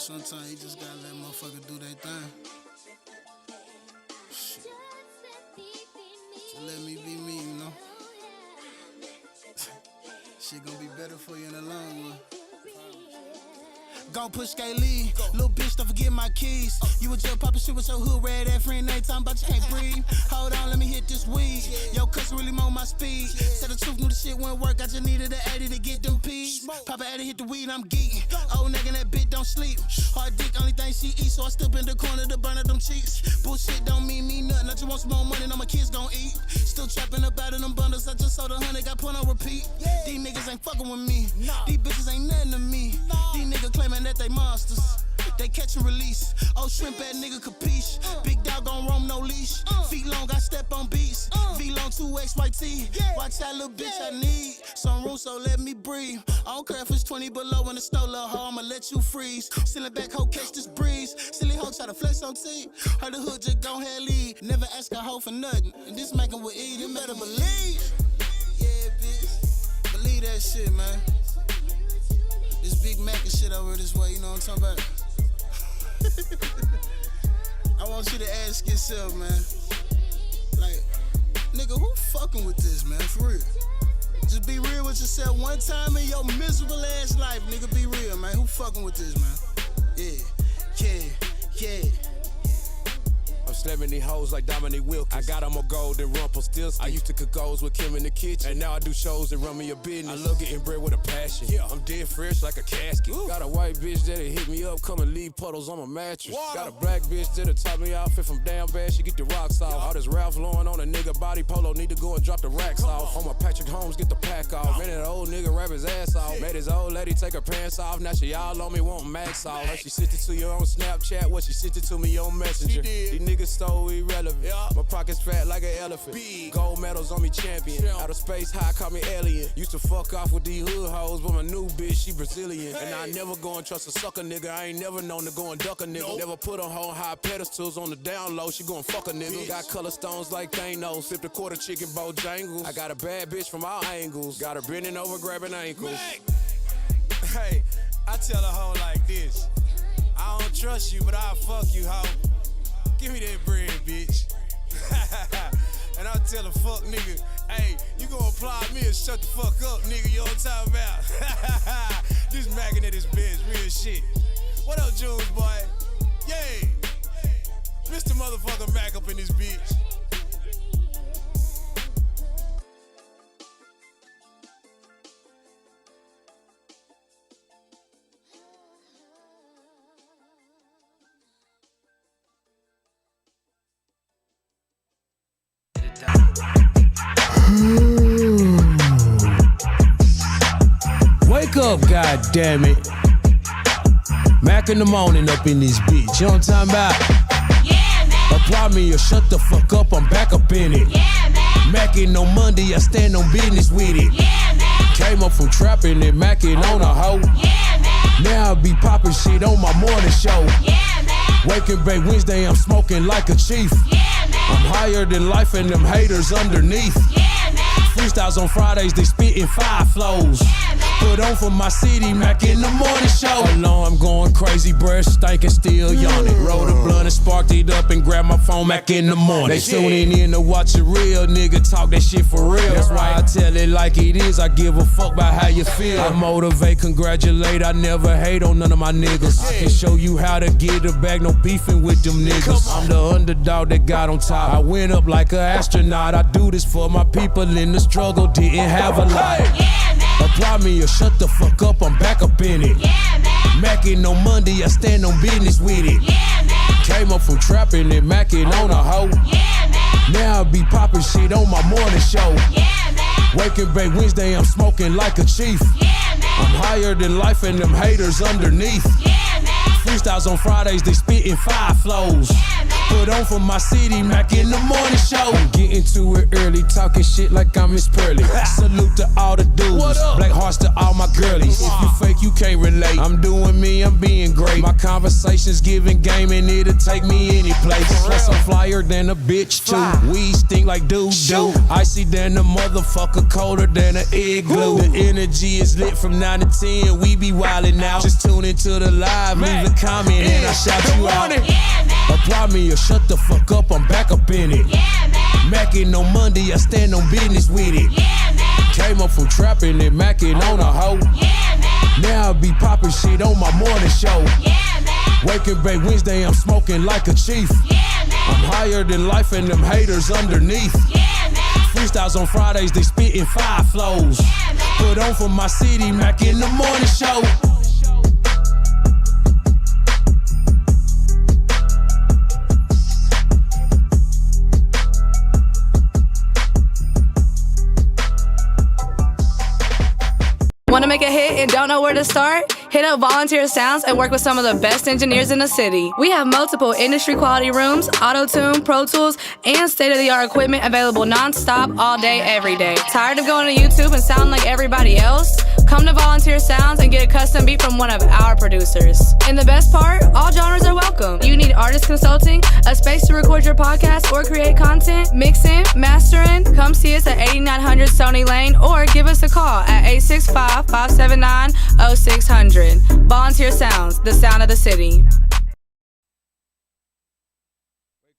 sometimes you just gotta let motherfucker do their thing. Shit. So let me be me, you know. Shit gonna be better for you in the long run. Gon' push Scaly, little bitch, don't forget my keys. You was just poppin' shit with your hood red ass friend, ain't talking about you can't breathe. Hold on, let me hit this weed. Yo, cuss really more my speed. Said the truth, knew the shit wouldn't work. I just needed an 80 to get them peas. Papa Addy hit the weed, I'm geeking. Old nigga, that bitch don't sleep. Hard dick, only thing she eat, so I step in the corner to burn up them cheeks. Bullshit don't mean me nothing. I just want some more money, now my kids gon' eat. Still trapping up out of them bundles. I just sold 100, got put on repeat. These niggas ain't fucking with me. These bitches ain't nothing to me. These niggas claiming that they monsters. They catch and release. Oh, shrimp ass nigga capiche. Big dog gon' roam no leash. Feet long, I step on beats. V long 2XYT. Watch that little bitch, I need some room, so let me breathe. I don't care if it's 20 below in the snow, little hoe, I'ma let you freeze. Silly back hoe, catch this breeze. Silly hoe, try to flex on T. Heard the hood just gon' head lead. Never ask a hoe for nothing. And this mackin' with E, you better believe. Yeah, bitch. Believe that shit, man. This Big Mack and shit over this way, you know what I'm talking about? I want you to ask yourself, man. Like, nigga, who fucking with this, man? For real. Just be real with yourself one time in your miserable ass life, nigga. Be real, man. Who fucking with this, man? Yeah. I'm slamming these hoes like Dominique Wilkins. I got on my gold and Rumpelstiltskin. I used to cook goals with Kim in the kitchen, and now I do shows and run me a business. I love getting bread with a passion. Yeah, I'm dead fresh like a casket. Ooh. Got a white bitch that'll hit me up, come and leave puddles on my mattress. Water. Got a black bitch that'll top me outfit from damn bad, she get the rocks off. All this Ralph Lauren on a nigga body polo, need to go and drop the racks off. On my Patrick Holmes, get the pack off. Man, that old nigga rap his ass off. Made his old lady take her pants off, now she all on me wantin' Max off. Her she sent it to you on Snapchat, what she sent it to me on Messenger. These niggas so irrelevant. Yeah. My pockets fat like an elephant. Big. Gold medals on me champion. Outer space high, call me alien. Used to fuck off with these hood hoes, but my new bitch, she Brazilian. Hey. And I never go and trust a sucker nigga. I ain't never known to go and duck a nigga. Nope. Never put on her high pedestals on the down low. She gon' fuck a nigga. Bitch. Got color stones like Thanos. Sipped a quarter chicken Bojangles. I got a bad bitch from all angles. Got her bending over, grabbing ankles. Mack. Hey, I tell a hoe like this. I don't trust you, but I'll fuck you, hoe. Give me that bread, bitch. And I'll tell a fuck nigga, hey, you gonna apply me and shut the fuck up, nigga, you know what I'm talking about? This Mackin' at his best, real shit. What up, Jules, boy? Yay! Mr. Motherfucker Mack up in this bitch. Wake up, goddammit. Mack in the morning up in this bitch. You know what I'm talking about? Yeah, man. Apply me or shut the fuck up, I'm back up in it. Yeah, man. Mackin' on Monday, I stand on business with it. Yeah, man. Came up from trapping and Mackin' on a hoe. Yeah, man. Now I be poppin' shit on my morning show. Yeah, man. Waking Bay Wednesday, I'm smoking like a chief. Yeah, man. I'm higher than life and them haters underneath. Yeah, man. Freestyles on Fridays, they spittin' 5 flows. Yeah, man. Put on for my city, Mack in the morning show. Alarm going crazy, breath stinking, still yawning. Roll the blunt and sparked it up and grab my phone, Mack in the morning. They tuning in to watch a real nigga talk that shit for real. That's why I tell it like it is, I give a fuck about how you feel. I motivate, congratulate, I never hate on none of my niggas. I can show you how to get a bag, no beefing with them niggas. I'm the underdog that got on top. I went up like an astronaut. I do this for my people in the struggle, didn't have a lot. Yeah, man. Apply me or shut the fuck up, I'm back up in it. Yeah, man. Mackin' on Monday, I stand on business with it. Yeah, man. Came up from trapping and Mackin' on a hoe. Yeah, man. Now I be poppin' shit on my morning show. Yeah, man. Waking Bay Wednesday, I'm smoking like a chief. Yeah, man. I'm higher than life and them haters underneath. Yeah, man. Freestyles on Fridays, they spittin' 5 flows. Yeah, man. Put on for my city, Mack in the morning show. I'm getting to it early, talking shit like I'm Miss Pearly. Salute to all the dudes, black hearts to all my girlies. If you fake, you can't relate. I'm doing me, I'm being great. My conversation's giving game and it'll take me any place. Plus I'm flyer than a bitch too. Weed stink like doo-doo. Icy than a motherfucker, colder than an igloo. The energy is lit from 9 to 10, we be wildin' out. Just tune into the live, leave a comment and I shout you out. Apply me or shut the fuck up, I'm back up in it. Mackin' on Monday, I stand on business with it. Came up from trapping and mackin' on a hoe. Now I be poppin' shit on my morning show. Waking Bay Wednesday, I'm smoking like a chief. I'm higher than life and them haters underneath. Freestyles on Fridays, they spittin' 5 flows. Put on for my city, Mack in the morning show. Want to make a hit and don't know where to start? Hit up Volunteer Sounds and work with some of the best engineers in the city. We have multiple industry quality rooms, auto-tune, Pro Tools, and state-of-the-art equipment available non-stop all day, every day. Tired of going to YouTube and sounding like everybody else? Come to Volunteer Sounds and get a custom beat from one of our producers. And the best part, all genres are welcome. You need artist consulting, a space to record your podcast or create content, mixing, mastering? Come see us at 8900 Stony Lane or give us a call at 865-579-0600. Volunteer Sounds, the sound of the city. Wake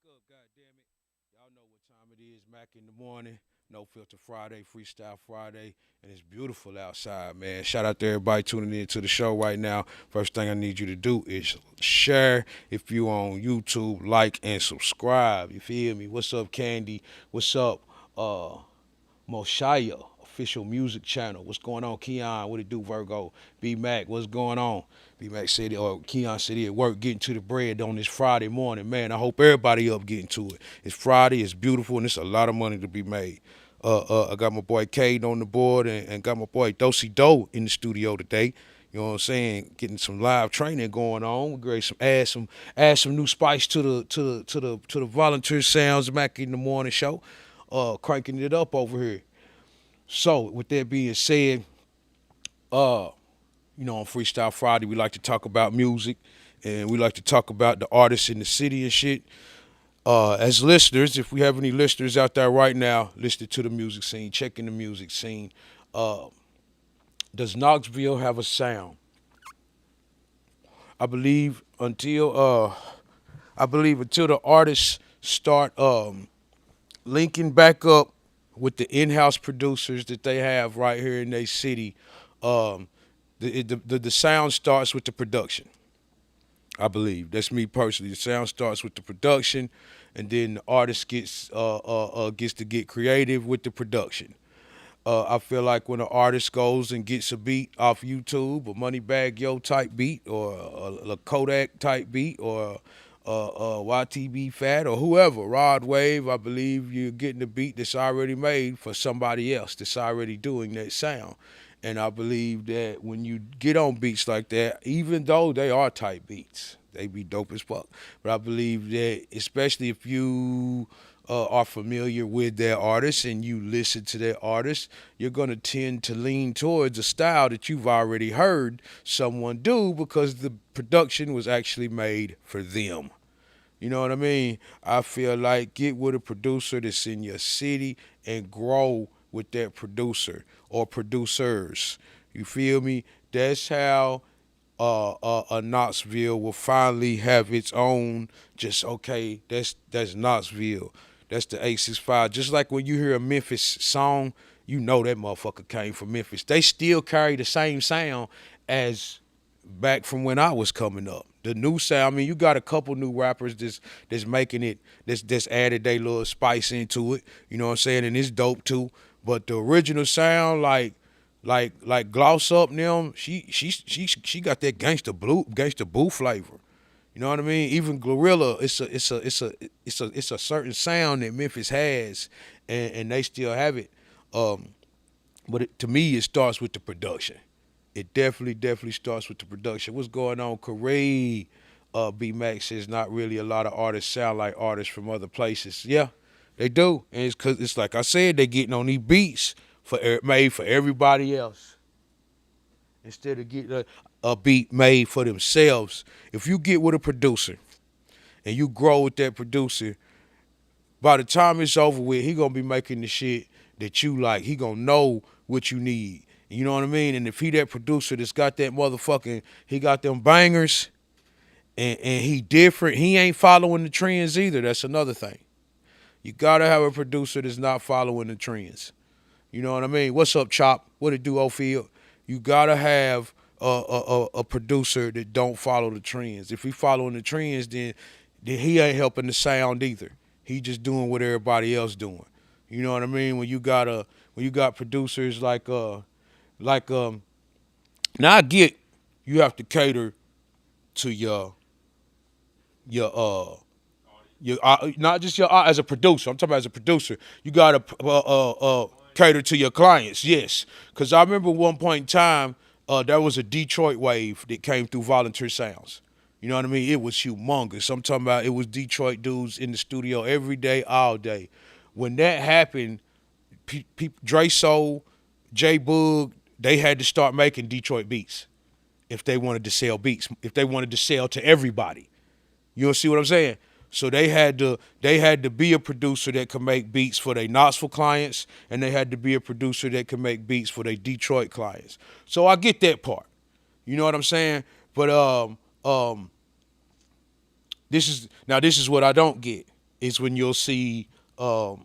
up, goddammit. Y'all know what time it is. Mack in the morning. No Filter Friday, Freestyle Friday. And it's beautiful outside, man. Shout out to everybody tuning in to the show right now. First thing I need you to do is share. If you on YouTube, like and subscribe. You feel me? What's up, Candy? What's up, Moshaya? Official music channel. What's going on, Keon? What it do, Virgo? B Mac, what's going on? B Mac said, or Keon said he at work getting to the bread on this Friday morning. Man, I hope everybody up getting to it. It's Friday, it's beautiful, and it's a lot of money to be made. I got my boy Cade on the board and got my boy Dosey Doe in the studio today. You know what I'm saying? Getting some live training going on. We're great. Add some new spice to the Volunteer Sounds Mack in the morning show. Cranking it up over here. So, with that being said, on Freestyle Friday, we like to talk about music, and we like to talk about the artists in the city and shit. As listeners, if we have any listeners out there right now, listening to the music scene, checking the music scene, does Knoxville have a sound? I believe until the artists start linking back up with the in-house producers that they have right here in their city, the sound starts with the production. I believe that's me personally. The sound starts with the production, and then the artist gets to get creative with the production. I feel like when an artist goes and gets a beat off YouTube, a Moneybagg Yo type beat, or a Kodak type beat, or YTB Fat, or whoever, Rod Wave, I believe you're getting a beat that's already made for somebody else that's already doing that sound. And I believe that when you get on beats like that, even though they are tight beats, they be dope as fuck. But I believe that, especially if you are familiar with that artist and you listen to that artist, you're going to tend to lean towards a style that you've already heard someone do because the production was actually made for them. You know what I mean? I feel like get with a producer that's in your city and grow with that producer or producers. You feel me? That's how a Knoxville will finally have its own, just, okay, that's Knoxville. That's the 865. Just like when you hear a Memphis song, you know that motherfucker came from Memphis. They still carry the same sound as back from when I was coming up. The new sound, I mean, you got a couple new rappers that's making it, that's added their little spice into it. You know what I'm saying? And it's dope too. But the original sound, like Gloss Up and them, she got that gangsta boo flavor. You know what I mean? Even Glorilla, it's a certain sound that Memphis has, and they still have it. But to me, it starts with the production. It definitely starts with the production. What's going on, Corey? B Mack says not really a lot of artists sound like artists from other places. Yeah, they do, and it's cause it's like I said, they getting on these beats made for everybody else instead of getting a beat made for themselves. If you get with a producer and you grow with that producer, by the time it's over with, he gonna be making the shit that you like. He gonna know what you need. You know what I mean? And if he that producer that's got that motherfucking, he got them bangers, and he different, he ain't following the trends either. That's another thing. You gotta have a producer that's not following the trends. You know what I mean? What's up, Chop? What it do, Ophir? You gotta have a producer that don't follow the trends. If he following the trends, then he ain't helping the sound either. He just doing what everybody else doing. You know what I mean? When you got producers like now I get you have to cater to your not just your as a producer. I'm talking about as a producer. You gotta cater to your clients. Yes, because I remember one point in time there was a Detroit wave that came through Volunteer Sounds. You know what I mean? It was humongous. I'm talking about it was Detroit dudes in the studio every day, all day. When that happened, Dre Soul, J Boog, they had to start making Detroit beats if they wanted to sell beats, if they wanted to sell to everybody. You see what I'm saying? So they had to be a producer that could make beats for their Knoxville clients, and they had to be a producer that could make beats for their Detroit clients. So I get that part. You know what I'm saying? But this is what I don't get is when you'll see the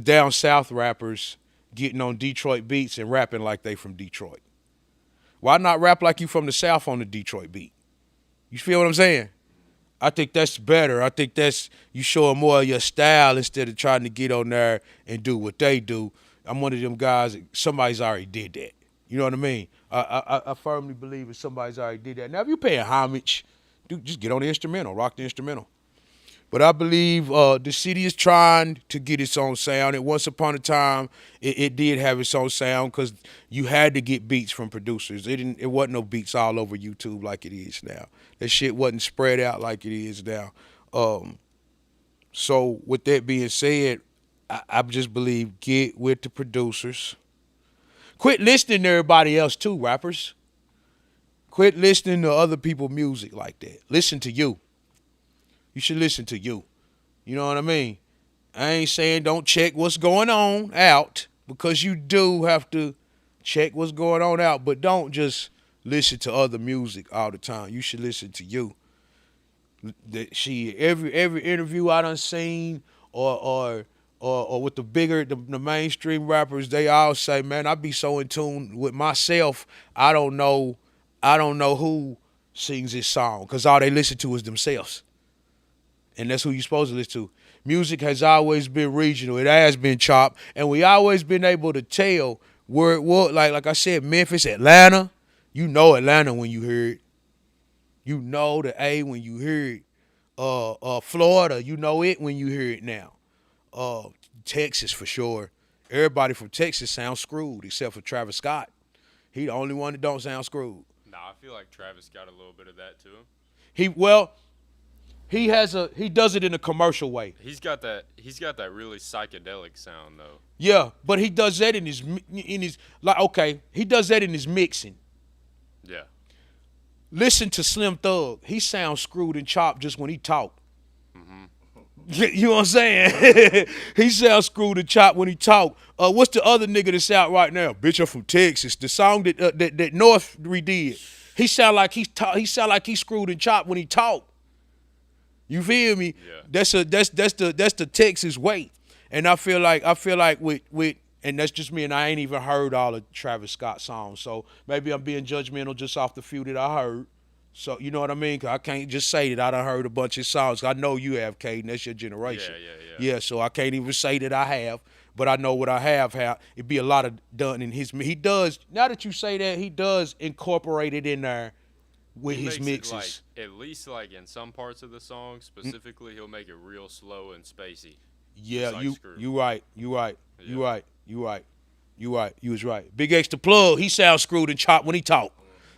down south rappers getting on Detroit beats and rapping like they from Detroit. Why not rap like you from the South on the Detroit beat? You feel what I'm saying? I think that's better. I think that's you showing more of your style instead of trying to get on there and do what they do. I'm one of them guys. Somebody's already did that. You know what I mean? I firmly believe if somebody's already did that. Now, if you're paying homage, dude, just get on the instrumental, rock the instrumental. But I believe the city is trying to get its own sound. And once upon a time, it did have its own sound because you had to get beats from producers. It wasn't no beats all over YouTube like it is now. That shit wasn't spread out like it is now. So with that being said, I just believe get with the producers. Quit listening to everybody else too, rappers. Quit listening to other people's music like that. Listen to you. You should listen to you. You know what I mean? I ain't saying don't check what's going on out, because you do have to check what's going on out, but don't just listen to other music all the time. You should listen to you. Every interview I done seen or with the mainstream rappers, they all say, man, I be so in tune with myself, I don't know who sings this song, because all they listen to is themselves. And that's who you're supposed to listen to. Music has always been regional. It has been chopped. And we always been able to tell where it was. Like I said, Memphis, Atlanta. You know Atlanta when you hear it. You know the A when you hear it. Florida, you know it when you hear it now. Texas for sure. Everybody from Texas sounds screwed except for Travis Scott. He the only one that don't sound screwed. Nah, I feel like Travis got a little bit of that too. He does it in a commercial way. He's got that really psychedelic sound though. Yeah, but he does that in his like okay, he does that in his mixing. Yeah. Listen to Slim Thug. He sounds screwed and chopped just when he talk. You know what I'm saying? He sounds screwed and chopped when he talk. What's the other nigga that's out right now? Bitch, I'm from Texas. The song that North redid. He sound like he's screwed and chopped when he talk. You feel me? Yeah. That's the Texas way. And I feel like with and that's just me, and I ain't even heard all of Travis Scott's songs. So maybe I'm being judgmental just off the few that I heard. So you know what I mean? 'Cause I can't just say that I done heard a bunch of songs. I know you have, Caden. That's your generation. Yeah, so I can't even say that I have, but I know what I have. It'd be a lot of done in his. He does. Now that you say that, he does incorporate it in there with his mixes. Like, at least like in some parts of the song specifically, he'll make it real slow and spacey. Yeah, like you right. Yeah. You right. You right. You was right. Big X the plug. He sounds screwed and chopped when he talk.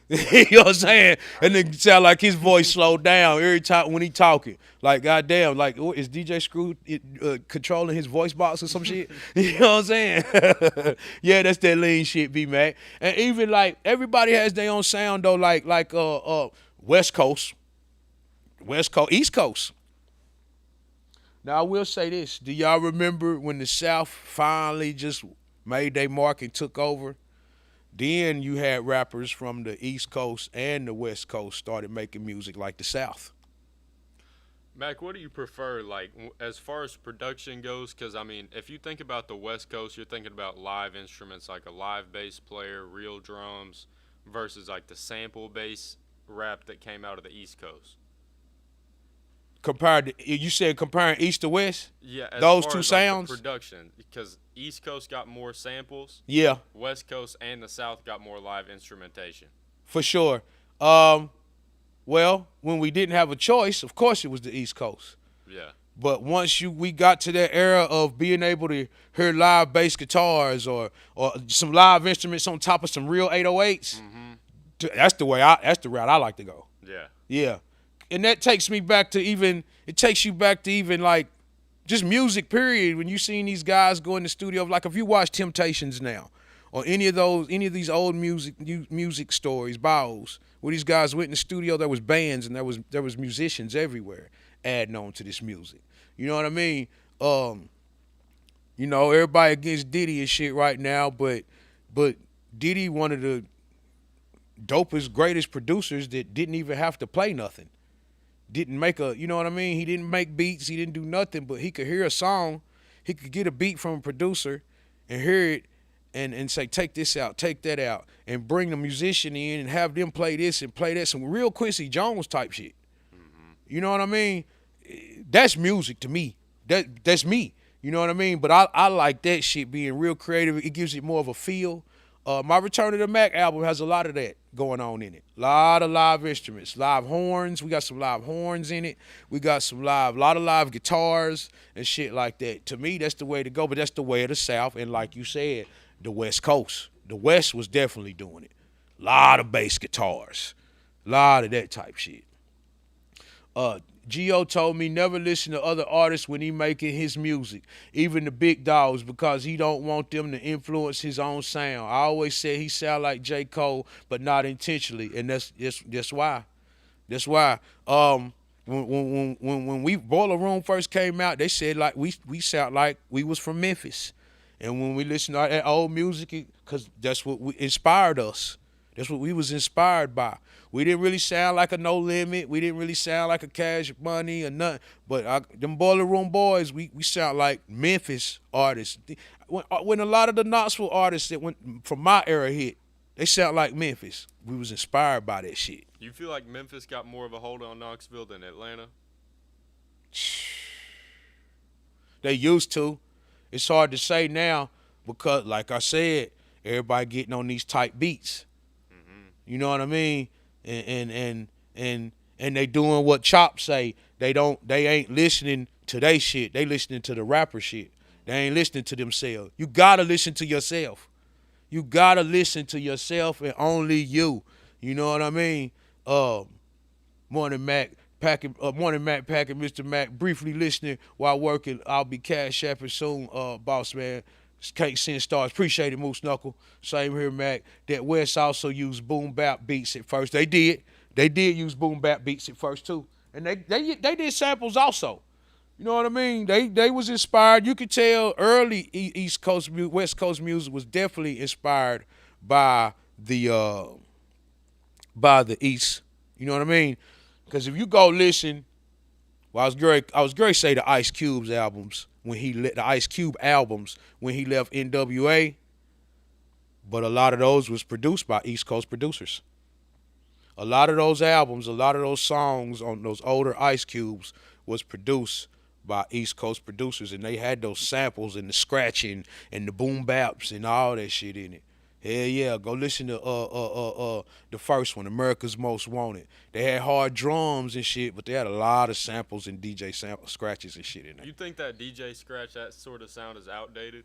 You know what I'm saying? And then sound like his voice slowed down every time when he talking. Like goddamn, like is DJ Screw controlling his voice box or some shit? You know what I'm saying? Yeah, that's that lean shit, B Mac. And even like everybody has their own sound though. Like West Coast, East Coast. Now I will say this: do y'all remember when the South finally just made their mark and took over? Then you had rappers from the East Coast and the West Coast started making music like the South. Mac, what do you prefer, like, as far as production goes? Because, I mean, if you think about the West Coast, you're thinking about live instruments like a live bass player, real drums, versus, like, the sample bass rap that came out of the East Coast. You said comparing East to West? Yeah, as those far two as, sounds? like, the production, because East Coast got more samples. Yeah. West Coast and the South got more live instrumentation. For sure. Well, when we didn't have a choice, of course it was the East Coast. Yeah. But once we got to that era of being able to hear live bass guitars or some live instruments on top of some real 808s, that's the route I like to go. Yeah. Yeah. And that takes you back to even like just music, period. When you seen these guys go in the studio, like if you watch Temptations now, or any of these old music stories, bios, where these guys went in the studio, there was bands and there was musicians everywhere adding on to this music. You know what I mean? You know, everybody against Diddy and shit right now, but Diddy one of the dopest, greatest producers that didn't even have to play nothing. Didn't make you know what I mean? He didn't make beats, he didn't do nothing, but he could hear a song, he could get a beat from a producer and hear it and say, take this out, take that out, and bring the musician in and have them play this and play that, some real Quincy Jones type shit. You know what I mean? That's music to me. That's me. You know what I mean? But I like that shit being real creative. It gives it more of a feel. My Return to the Mack album has a lot of that going on in it. A lot of live instruments, live horns. We got some live horns in it. We got a lot of live guitars and shit like that. To me, that's the way to go, but that's the way of the South. And like you said, the West Coast. The West was definitely doing it. A lot of bass guitars. A lot of that type shit. Gio told me never listen to other artists when he making his music, even the big dogs, because he don't want them to influence his own sound. I always said he sound like J. Cole, but not intentionally, and that's why. That's why. When we Boiler Room first came out, they said like we sound like we was from Memphis, and when we listened to that old music, because that's what inspired us. That's what we was inspired by. We didn't really sound like a No Limit. We didn't really sound like a Cash Money or nothing. But them Boiler Room boys, we sound like Memphis artists. When a lot of the Knoxville artists that went from my era hit, they sound like Memphis. We was inspired by that shit. You feel like Memphis got more of a hold on Knoxville than Atlanta? They used to. It's hard to say now because, like I said, everybody getting on these tight beats. You know what I mean? And they doing what Chop say. They ain't listening to they shit. They listening to the rapper shit. They ain't listening to themselves. You gotta listen to yourself. You gotta listen to yourself and only you. You know what I mean? Morning Mac packing Mr. Mac. Briefly listening while working. I'll be cash apping soon, boss man. Can't send stars. Appreciate it, Moose Knuckle. Same here, Mac. That West also used boom bap beats at first. They did use boom bap beats at first too, and they did samples also. You know what I mean? They was inspired. You could tell early East Coast, West Coast music was definitely inspired by the East. You know what I mean? Because if you go listen, well, I was great say the Ice Cube's albums. The Ice Cube albums when he left NWA, but a lot of those was produced by East Coast producers. A lot of those albums, a lot of those songs on those older Ice Cubes was produced by East Coast producers, and they had those samples and the scratching and the boom baps and all that shit in it. Hell yeah, go listen to the first one, America's Most Wanted. They had hard drums and shit, but they had a lot of samples and DJ scratches and shit in there. You think that DJ scratch, that sort of sound is outdated?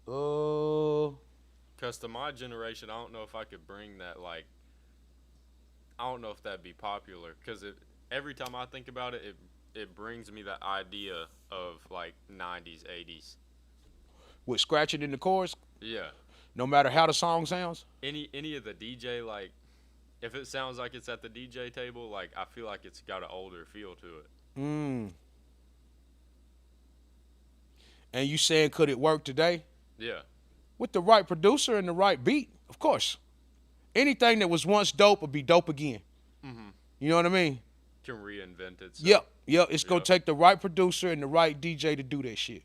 Cause to my generation, I don't know if I could bring that. Like, I don't know if that'd be popular. Cause every time I think about it, it brings me that idea of like '90s, '80s. with scratching in the chorus, Yeah. no matter how the song sounds. Any of the DJ, like, if it sounds like it's at the DJ table, like, I feel like it's got an older feel to it. And you saying could it work today? Yeah. With the right producer and the right beat, of course. Anything that was once dope will be dope again. You know what I mean? Can reinvent it. Yep. It's gonna take the right producer and the right DJ to do that shit.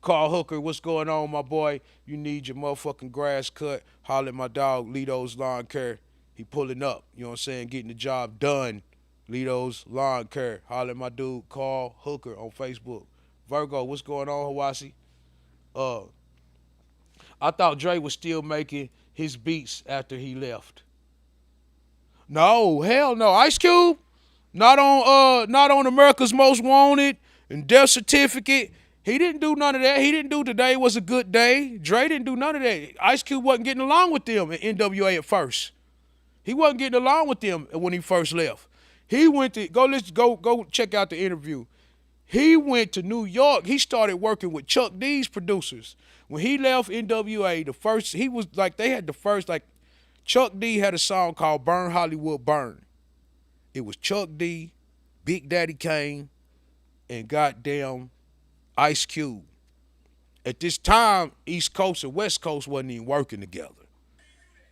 Carl Hooker, what's going on, my boy? You need your motherfucking grass cut. Holler at my dog, Lito's Lawn Care. He pulling up, you know what I'm saying? Getting the job done. Lito's Lawn Care. Holler at my dude, Carl Hooker on Facebook. Virgo, what's going on, Hawasi? I thought Dre was still making his beats after he left. No, hell no. Ice Cube, not on America's Most Wanted and Death Certificate. He didn't do none of that. He didn't do Today Was a Good Day. Dre didn't do none of that. Ice Cube wasn't getting along with them in NWA at first. He wasn't getting along with them when he first left. He went to go check out the interview. He went to New York. He started working with Chuck D's producers. When he left NWA, Chuck D had a song called Burn Hollywood Burn. It was Chuck D, Big Daddy Kane, and goddamn Ice Cube. At this time, East Coast and West Coast wasn't even working together.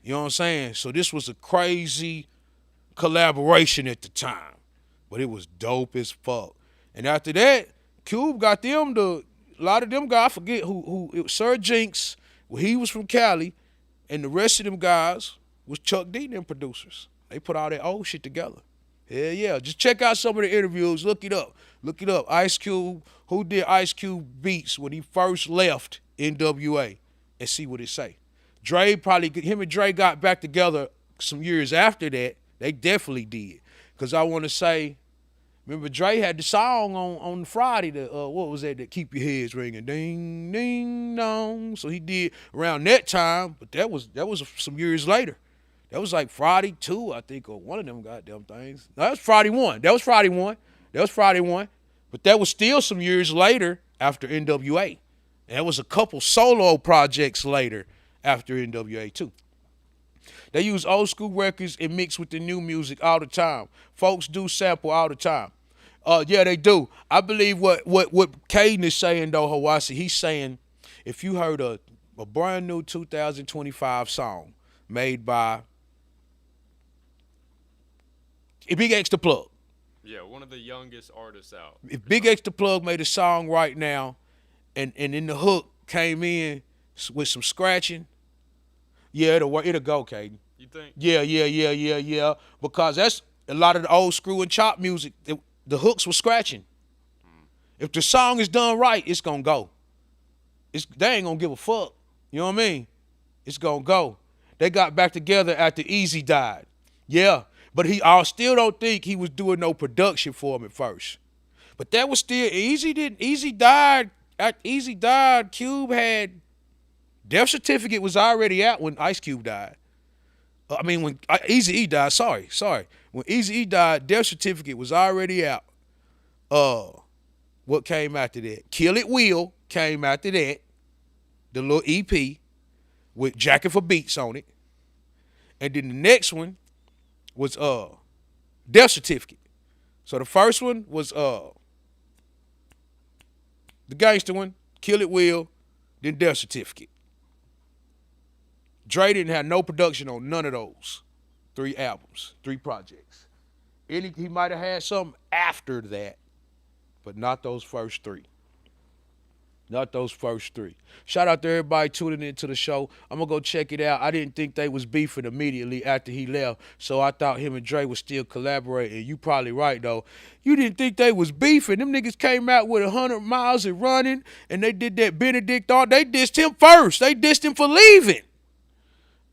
You know what I'm saying? So this was a crazy collaboration at the time. But it was dope as fuck. And after that, Cube got them a lot of them guys, I forget who it was Sir Jinx, well, he was from Cali, and the rest of them guys was Chuck D and them producers. They put all that old shit together. Hell yeah. Just check out some of the interviews. Look it up. Ice Cube, who did Ice Cube beats when he first left NWA, and see what it say. Him and Dre got back together some years after that. They definitely did. Because I want to say, remember Dre had the song on Friday, what was that keep your heads ringing, ding, ding, dong. So he did around that time, but that was some years later. That was like Friday 2, I think, or one of them goddamn things. No, that was Friday 1. But that was still some years later after NWA. And that was a couple solo projects later after NWA too. They use old school records and mix with the new music all the time. Folks do sample all the time. Yeah, they do. I believe what Caden is saying though, Hawasi, he's saying if you heard a brand new 2025 song made by Big X the Plug. Yeah, one of the youngest artists out. If Big X the Plug made a song right now and in the hook came in with some scratching, yeah, it'll go, Caden. You think? Yeah. Because that's a lot of the old screw and chop music. The hooks were scratching. If the song is done right, it's gonna go. They ain't gonna give a fuck. You know what I mean? It's gonna go. They got back together after Easy died. Yeah, but I still don't think he was doing no production for him at first. But that was still Easy died. After Easy died, Cube had Death Certificate was already out when Ice Cube died. When Eazy-E died, sorry. When Eazy-E died, Death Certificate was already out. What came after that? Kill It Will came after that. The little EP with Jacket for Beats on it. And then the next one was Death Certificate. So the first one was the gangster one, Kill It Will, then Death Certificate. Dre didn't have no production on none of those 3 albums, 3 projects. He might have had something after that, but not those first 3. Shout out to everybody tuning into the show. I'm going to go check it out. I didn't think they was beefing immediately after he left, so I thought him and Dre was still collaborating. You probably right, though. You didn't think they was beefing. Them niggas came out with 100 miles and running, and they did that Benedict Arnold. They dissed him first. They dissed him for leaving.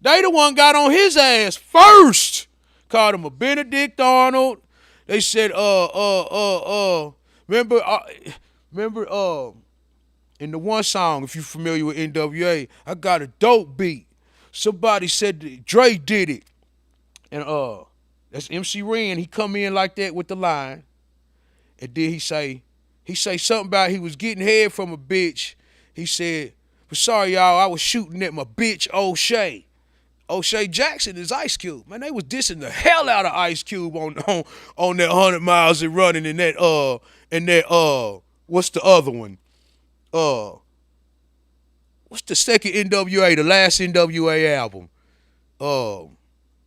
They the one got on his ass first. Called him a Benedict Arnold. They said, remember In the one song, if you're familiar with NWA, I got a dope beat. Somebody said that Dre did it. And that's MC Ren. He come in like that with the line. And then he say something about he was getting head from a bitch. He said, but sorry, y'all, I was shooting at my bitch, O'Shea. O'Shea Jackson is Ice Cube. Man, they was dissing the hell out of Ice Cube on that 100 miles and running in that what's the other one? What's the second NWA, the last NWA album?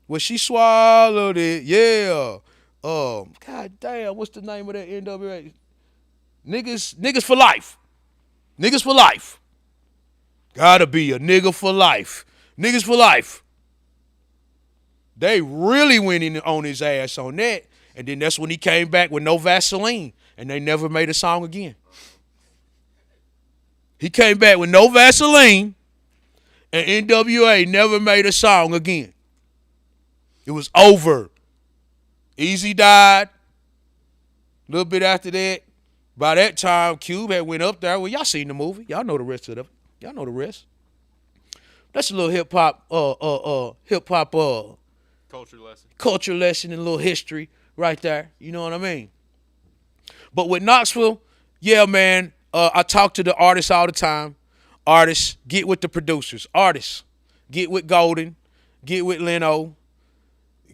When she swallowed it, yeah. God damn, what's the name of that NWA? Niggas for life. Niggas for life. Gotta be a nigga for life. Niggas for life. They really went in on his ass on that. And then that's when he came back with No Vaseline. And they never made a song again. He came back with No Vaseline. And NWA never made a song again. It was over. Easy died. A little bit after that. By that time, Cube had went up there. Well, y'all seen the movie. Y'all know the rest of it. Y'all know the rest. That's a little hip-hop, culture lesson and a little history right there. You know what I mean? But with Knoxville, yeah, man, I talk to the artists all the time. Artists, get with the producers. Artists, get with Golden. Get with Leno.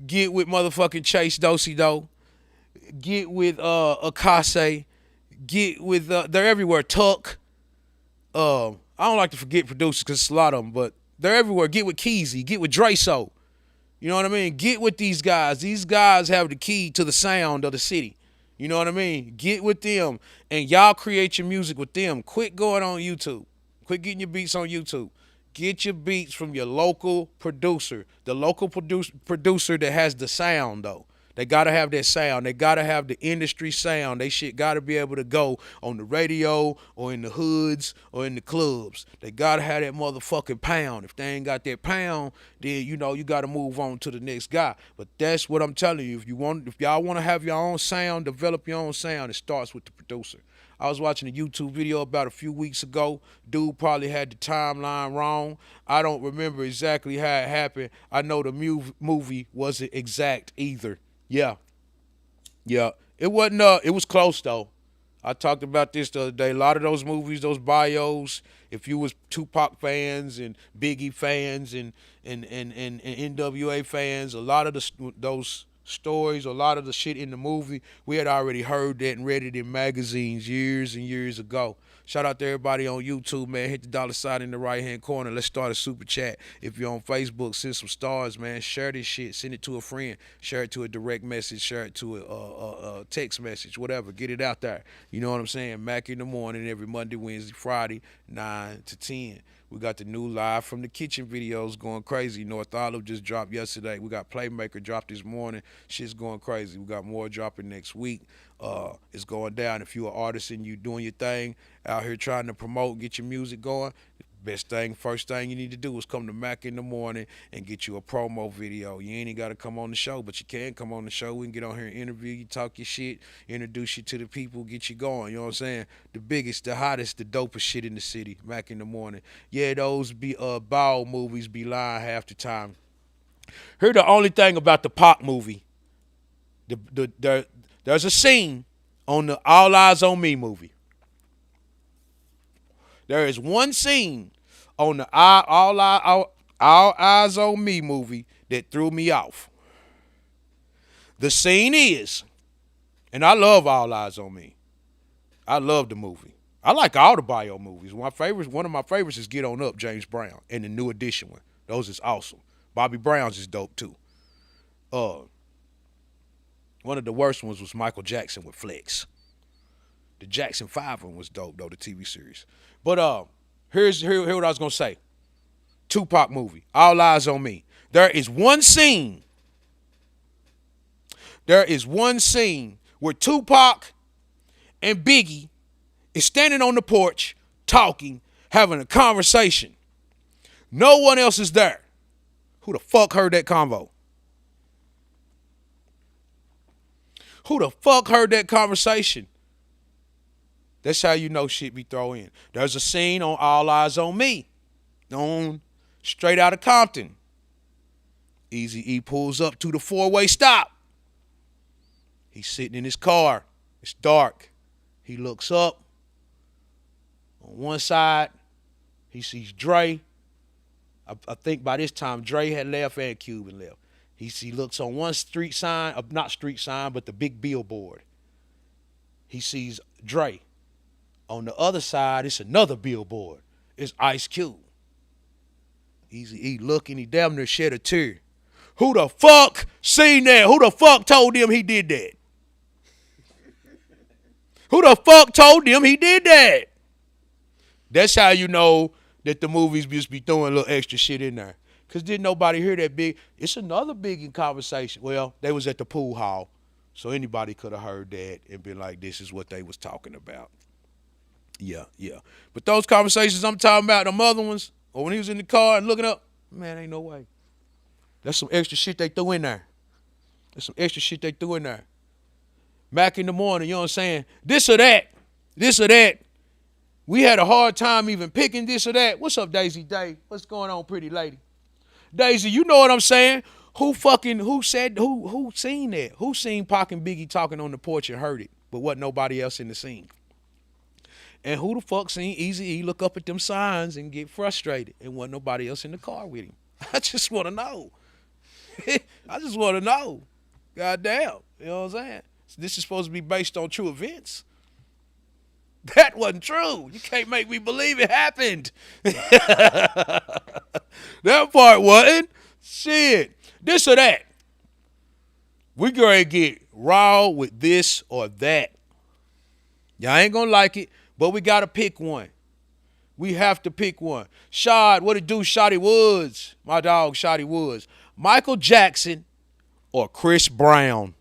Get with motherfucking Chase Dosido. Get with Akase. Get with, they're everywhere. Tuck. I don't like to forget producers because it's a lot of them, but they're everywhere. Get with Keezy. Get with Dreso. You know what I mean? Get with these guys. These guys have the key to the sound of the city. You know what I mean? Get with them, and y'all create your music with them. Quit going on YouTube. Quit getting your beats on YouTube. Get your beats from your local producer. The local producer that has the sound, though. They got to have that sound. They got to have the industry sound. They shit got to be able to go on the radio or in the hoods or in the clubs. They got to have that motherfucking pound. If they ain't got that pound, then, you know, you got to move on to the next guy. But that's what I'm telling you. If y'all want to have your own sound, develop your own sound, it starts with the producer. I was watching a YouTube video about a few weeks ago. Dude probably had the timeline wrong. I don't remember exactly how it happened. I know the movie wasn't exact either. Yeah. It wasn't, it was close though. I talked about this the other day. A lot of those movies, those bios, if you was Tupac fans and Biggie fans and NWA fans, a lot of those stories, a lot of the shit in the movie, we had already heard that and read it in magazines years and years ago. Shout out to everybody on YouTube, man. Hit the dollar sign in the right-hand corner. Let's start a super chat. If you're on Facebook, send some stars, man. Share this shit. Send it to a friend. Share it to a direct message. Share it to a text message, whatever. Get it out there. You know what I'm saying? Mack in the morning every Monday, Wednesday, Friday, 9 to 10. We got the new Live from the Kitchen videos going crazy. North Olive just dropped yesterday. We got Playmaker dropped this morning. Shit's going crazy. We got more dropping next week. It's going down. If you're an artist and you doing your thing, out here trying to promote, get your music going, first thing you need to do is come to Mack in the morning and get you a promo video. You ain't even got to come on the show, but you can come on the show. We can get on here and interview you, talk your shit, introduce you to the people, get you going. You know what I'm saying? The biggest, the hottest, the dopest shit in the city, Mack in the morning. Yeah, those ball movies be lying half the time. Here's the only thing about the Pac movie. There's a scene on the All Eyes on Me movie. There is one scene on the All Eyes on Me movie that threw me off. The scene is, and I love All Eyes on Me. I love the movie. I like all the bio movies. One of my favorites is Get On Up, James Brown, and the New Edition one. Those is awesome. Bobby Brown's is dope too. One of the worst ones was Michael Jackson with Flex. The Jackson 5 one was dope though, the TV series. But here's what I was gonna say. Tupac movie, All Eyes on Me. There is one scene where Tupac and Biggie is standing on the porch, talking, having a conversation. No one else is there. Who the fuck heard that convo? Who the fuck heard that conversation? That's how you know shit be thrown in. There's a scene on All Eyes on Me, on Straight Outta Compton. Eazy-E pulls up to the four-way stop. He's sitting in his car. It's dark. He looks up. On one side, he sees Dre. I think by this time, Dre had left and Cuban left. He looks on one street sign, not street sign, but the big billboard. He sees Dre. On the other side, it's another billboard. It's Ice Cube. Eazy-E looking, he damn near shed a tear. Who the fuck seen that? Who the fuck told him he did that? Who the fuck told him he did that? That's how you know that the movies just be throwing a little extra shit in there. Because didn't nobody hear that big? It's another big in conversation. Well, they was at the pool hall, so anybody could have heard that and been like, this is what they was talking about. Yeah. But those conversations I'm talking about, them other ones, or when he was in the car and looking up, man, ain't no way. That's some extra shit they threw in there. Mack in the morning, you know what I'm saying? This or that. We had a hard time even picking this or that. What's up, Daisy Day? What's going on, pretty lady? Daisy, you know what I'm saying? Who seen that? Who seen Pac and Biggie talking on the porch and heard it, but wasn't nobody else in the scene? And who the fuck seen Eazy-E look up at them signs and get frustrated and wasn't nobody else in the car with him? I just want to know. God damn. You know what I'm saying? This is supposed to be based on true events. That wasn't true. You can't make me believe it happened. That part wasn't. Shit. This or that. We gonna get raw with this or that. Y'all ain't gonna like it, but we gotta pick one. We have to pick one. Shad, what it do, Shotty Woods? My dog, Shotty Woods. Michael Jackson or Chris Brown?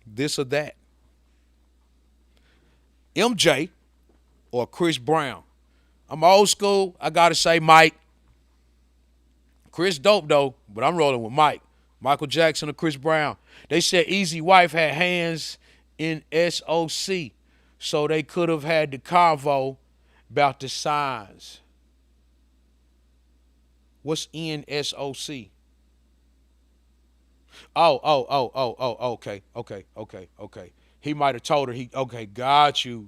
This or that. MJ or Chris Brown? I'm old school. I got to say Mike. Chris dope, though, but I'm rolling with Mike. Michael Jackson or Chris Brown? They said Eazy wife had hands in SOC, so they could have had the convo about the signs. What's in SOC? Oh, okay. He might have told her, got you,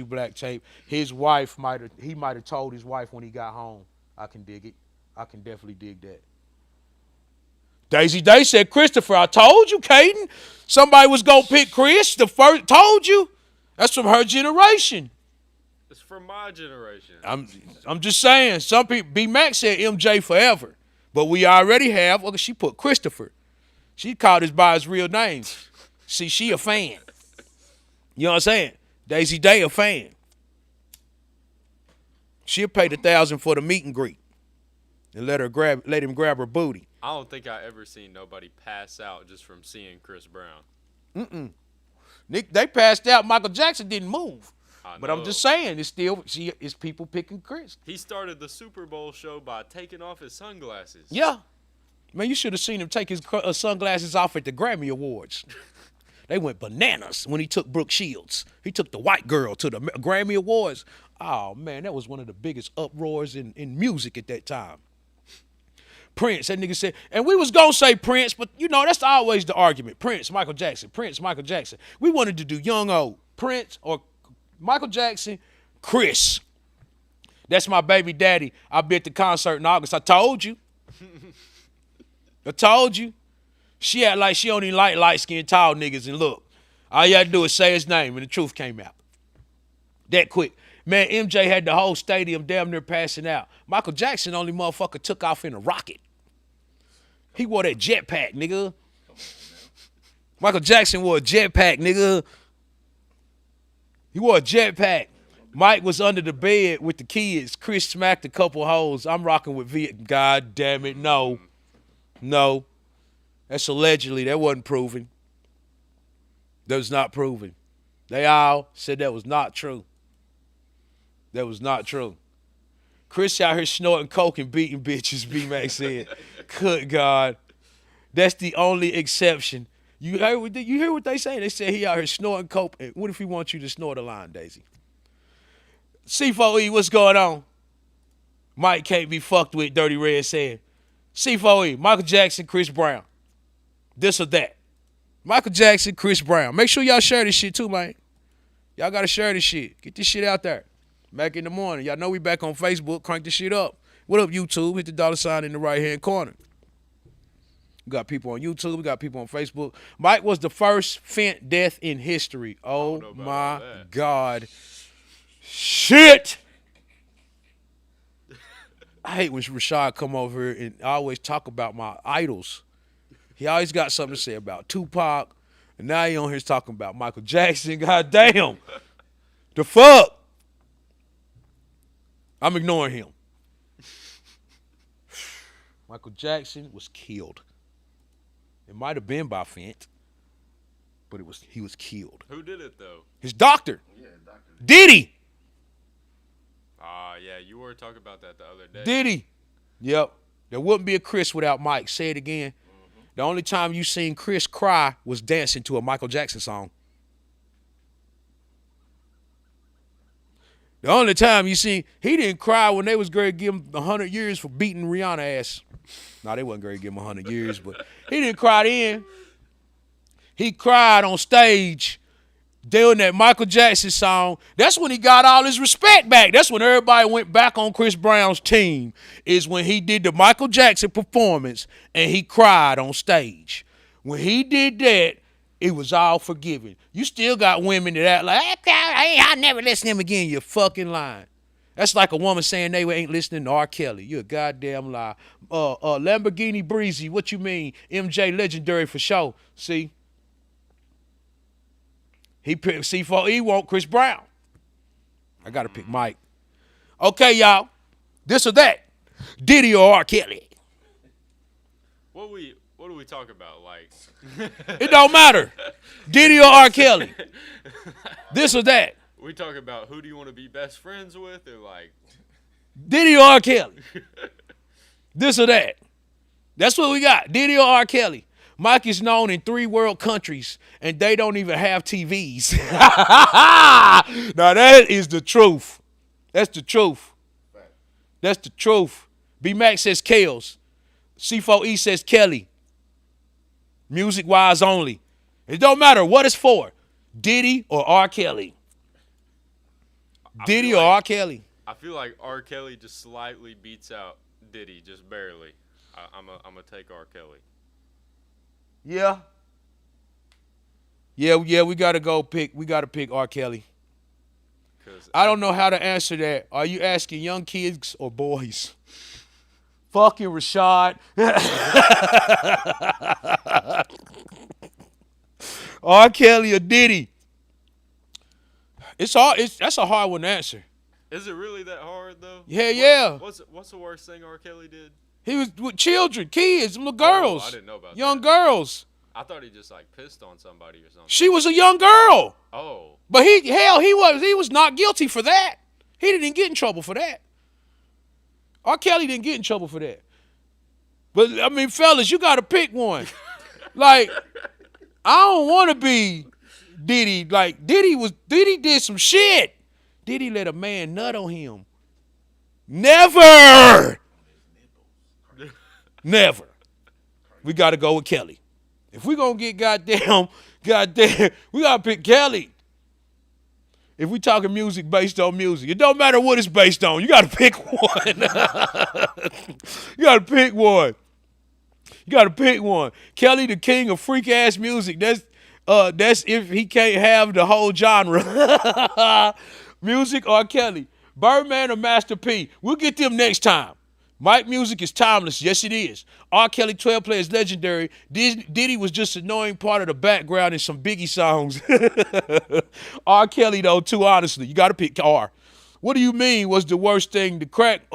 Black Tape. His wife might have told his wife when he got home. I can dig it. I can definitely dig that. Daisy Day said, Christopher, I told you, Caden. Somebody was going to pick Chris. The first, told you. That's from her generation. It's from my generation. I'm just saying. Some people, B Mac said MJ forever. But we already have, she put Christopher. She called us by his real name. See, she a fan. You know what I'm saying? Daisy Day a fan. She'll pay the $1,000 for the meet and greet and let him grab her booty. I don't think I ever seen nobody pass out just from seeing Chris Brown. Nick, they passed out. Michael Jackson didn't move. But I'm know. just saying, it's people picking Chris. He started the Super Bowl show by taking off his sunglasses. Yeah. Man, you should have seen him take his sunglasses off at the Grammy Awards. They went bananas when he took Brooke Shields. He took the white girl to the Grammy Awards. Oh, man, that was one of the biggest uproars in music at that time. Prince, that nigga said, and we was going to say Prince, but, you know, that's always the argument. Prince, Michael Jackson. We wanted to do young, old. Prince or Michael Jackson, Chris. That's my baby daddy. I'll be at the concert in August. I told you. She act like she only like light-skinned tall niggas, and look, all you had to do is say his name, and the truth came out. That quick. Man, MJ had the whole stadium damn near passing out. Michael Jackson only motherfucker took off in a rocket. He wore that jetpack, nigga. Michael Jackson wore a jetpack, nigga. He wore a jetpack. Mike was under the bed with the kids. Chris smacked a couple hoes. I'm rocking with Viet. God damn it, no. That's allegedly. That wasn't proven. That was not proven. They all said that was not true. That was not true. Chris out here snorting coke and beating bitches, B-Mac said. Good God. That's the only exception. You hear what they say? They said he out here snorting coke. And what if he wants you to snort a line, Daisy? C4E, what's going on? Mike can't be fucked with, Dirty Red said. C4E, Michael Jackson, Chris Brown. This or that. Michael Jackson, Chris Brown. Make sure y'all share this shit too, man. Y'all gotta share this shit. Get this shit out there. Mack in the morning. Y'all know we back on Facebook. Crank this shit up. What up, YouTube? Hit the $sign in the right-hand corner. We got people on YouTube. We got people on Facebook. Mike was the first Fent death in history. Oh, my God. Shit. I hate when Rashad come over here and I always talk about my idols. He always got something to say about Tupac, and now he on here talking about Michael Jackson. God damn. The fuck? I'm ignoring him. Michael Jackson was killed. It might have been by Fent, but he was killed. Who did it though? His doctor. Yeah, doctor. Diddy. Yeah, you were talking about that the other day. Diddy. Yep. There wouldn't be a Chris without Mike. Say it again. Mm-hmm. The only time you seen Chris cry was dancing to a Michael Jackson song. The only time you seen, he didn't cry when they was going to give him 100 years for beating Rihanna ass. No, they wasn't going to give him 100 years, but he didn't cry then. He cried on stage doing that Michael Jackson song. That's when he got all his respect back. That's when everybody went back on Chris Brown's team, is when he did the Michael Jackson performance and he cried on stage. When he did that, it was all forgiven. You still got women that act like, hey, I'll never listen to him again. You're fucking lying. That's like a woman saying they ain't listening to R. Kelly. You're a goddamn lie. Lamborghini Breezy, what you mean? MJ legendary for sure. See? He picked C4E, want Chris Brown. I got to pick Mike. Okay, y'all. This or that. Diddy or R. Kelly? What do we talk about? Like, it don't matter. Diddy or R. Kelly? This or that? We talk about who do you want to be best friends with, or like Diddy or R. Kelly? This or that? That's what we got. Diddy or R. Kelly? Mike is known in 3 world countries, and they don't even have TVs. Now, that is the truth. That's the truth. That's the truth. B-Mac says Kales. C4E says Kelly. Music-wise only. It don't matter what it's for. Diddy or R. Kelly? Diddy or R. Kelly? I feel like R. Kelly just slightly beats out Diddy, just barely. I'm gonna take R. Kelly. Yeah. We gotta pick R. Kelly. I don't know how to answer that. Are you asking young kids or boys? Fucking Rashad. R. Kelly or Diddy? That's a hard one to answer. Is it really that hard though? Yeah. What's the worst thing R. Kelly did? He was with children, kids, little girls. I didn't know about young that. girls. I thought he just like pissed on somebody or something. She was a young girl. Oh. But he was not guilty for that. He didn't get in trouble for that. R. Kelly didn't get in trouble for that. But I mean, fellas, you gotta pick one. Like, I don't wanna be Diddy. Like, Diddy did some shit. Diddy let a man nut on him. Never. Never. We got to go with Kelly. If we going to get goddamn, we got to pick Kelly. If we talking music based on music, it don't matter what it's based on. You got to pick one. You got to pick one. Kelly, the king of freak-ass music. That's if he can't have the whole genre. Music or Kelly. Birdman or Master P. We'll get them next time. Mike music is timeless. Yes, it is. R. Kelly 12 Play is legendary. Diddy was just an annoying part of the background in some Biggie songs. R. Kelly, though, too honestly. You got to pick R. What do you mean was the worst thing to crack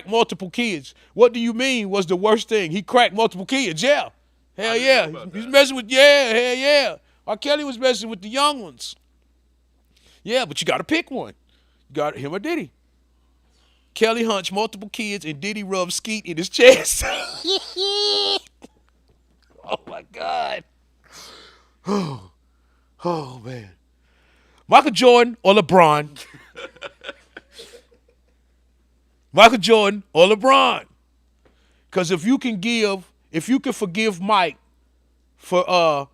multiple kids? What do you mean was the worst thing? He cracked multiple kids. Yeah. Hell yeah. He's messing with, hell yeah. R. Kelly was messing with the young ones. Yeah, but you got to pick one. You got him or Diddy. Kelly hunched multiple kids and Diddy rubbed skeet in his chest. Oh, my God. Oh, man. Michael Jordan or LeBron? Michael Jordan or LeBron. Because if you can forgive Mike for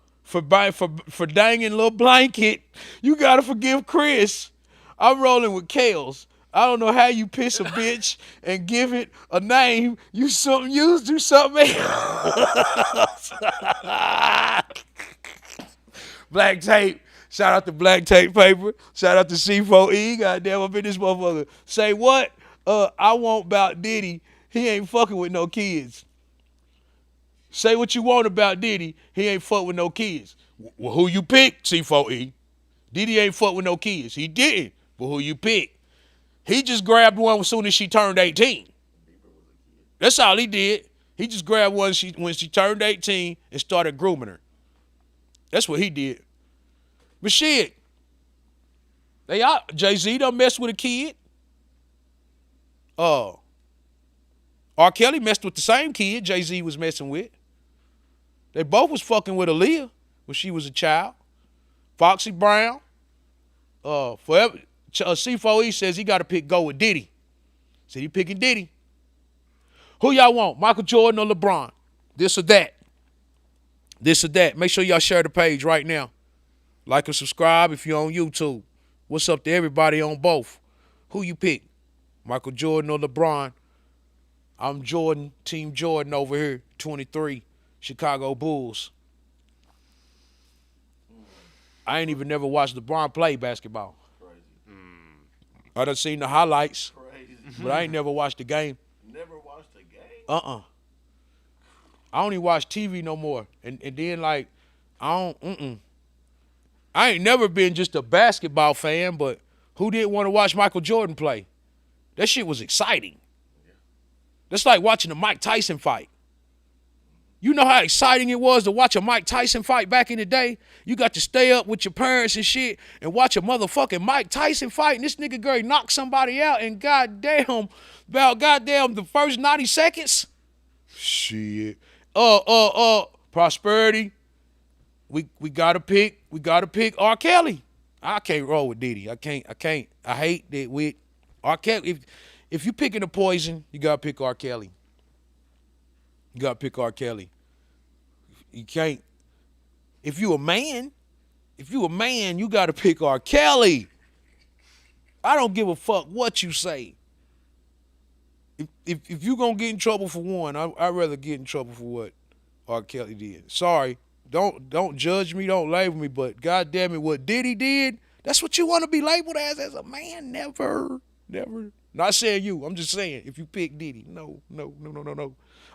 danging little blanket, you gotta forgive Chris. I'm rolling with Kales. I don't know how you piss a bitch and give it a name. You do something else. Black tape. Shout out to Black Tape Paper. Shout out to C4E. Goddamn, up in this motherfucker. Say what? I want about Diddy. He ain't fucking with no kids. Say what you want about Diddy. He ain't fuck with no kids. Well, who you pick? C4E. Diddy ain't fuck with no kids. He didn't. But who you pick? He just grabbed one as soon as she turned 18. That's all he did. He just grabbed one when she turned 18 and started grooming her. That's what he did. But shit, Jay-Z done messed with a kid. R. Kelly messed with the same kid Jay-Z was messing with. They both was fucking with Aaliyah when she was a child. Foxy Brown. Forever. C4E says he got to go with Diddy. Said he picking Diddy. Who y'all want, Michael Jordan or LeBron? This or that? This or that? Make sure y'all share the page right now. Like and subscribe if you're on YouTube. What's up to everybody on both? Who you pick, Michael Jordan or LeBron? I'm Jordan, Team Jordan over here, 23, Chicago Bulls. I ain't even never watched LeBron play basketball. I done seen the highlights, but I ain't never watched the game. Never watched a game? I don't even watch TV no more. And then, like, I ain't never been just a basketball fan, but who didn't want to watch Michael Jordan play? That shit was exciting. That's like watching a Mike Tyson fight. You know how exciting it was to watch a Mike Tyson fight back in the day? You got to stay up with your parents and shit and watch a motherfucking Mike Tyson fight, and this nigga Gary knock somebody out in goddamn the first 90 seconds? Shit. Prosperity. We gotta pick R. Kelly. I can't roll with Diddy. I can't. I hate that with R. Kelly. If you picking a poison, you gotta pick R. Kelly. You gotta pick R. Kelly. You can't. If you a man, you gotta pick R. Kelly. I don't give a fuck what you say. If you gonna get in trouble for one, I'd rather get in trouble for what R. Kelly did. Sorry, don't judge me, don't label me, but goddamn it, what Diddy did, that's what you want to be labeled as a man. Never. Not saying you. I'm just saying if you pick Diddy, no.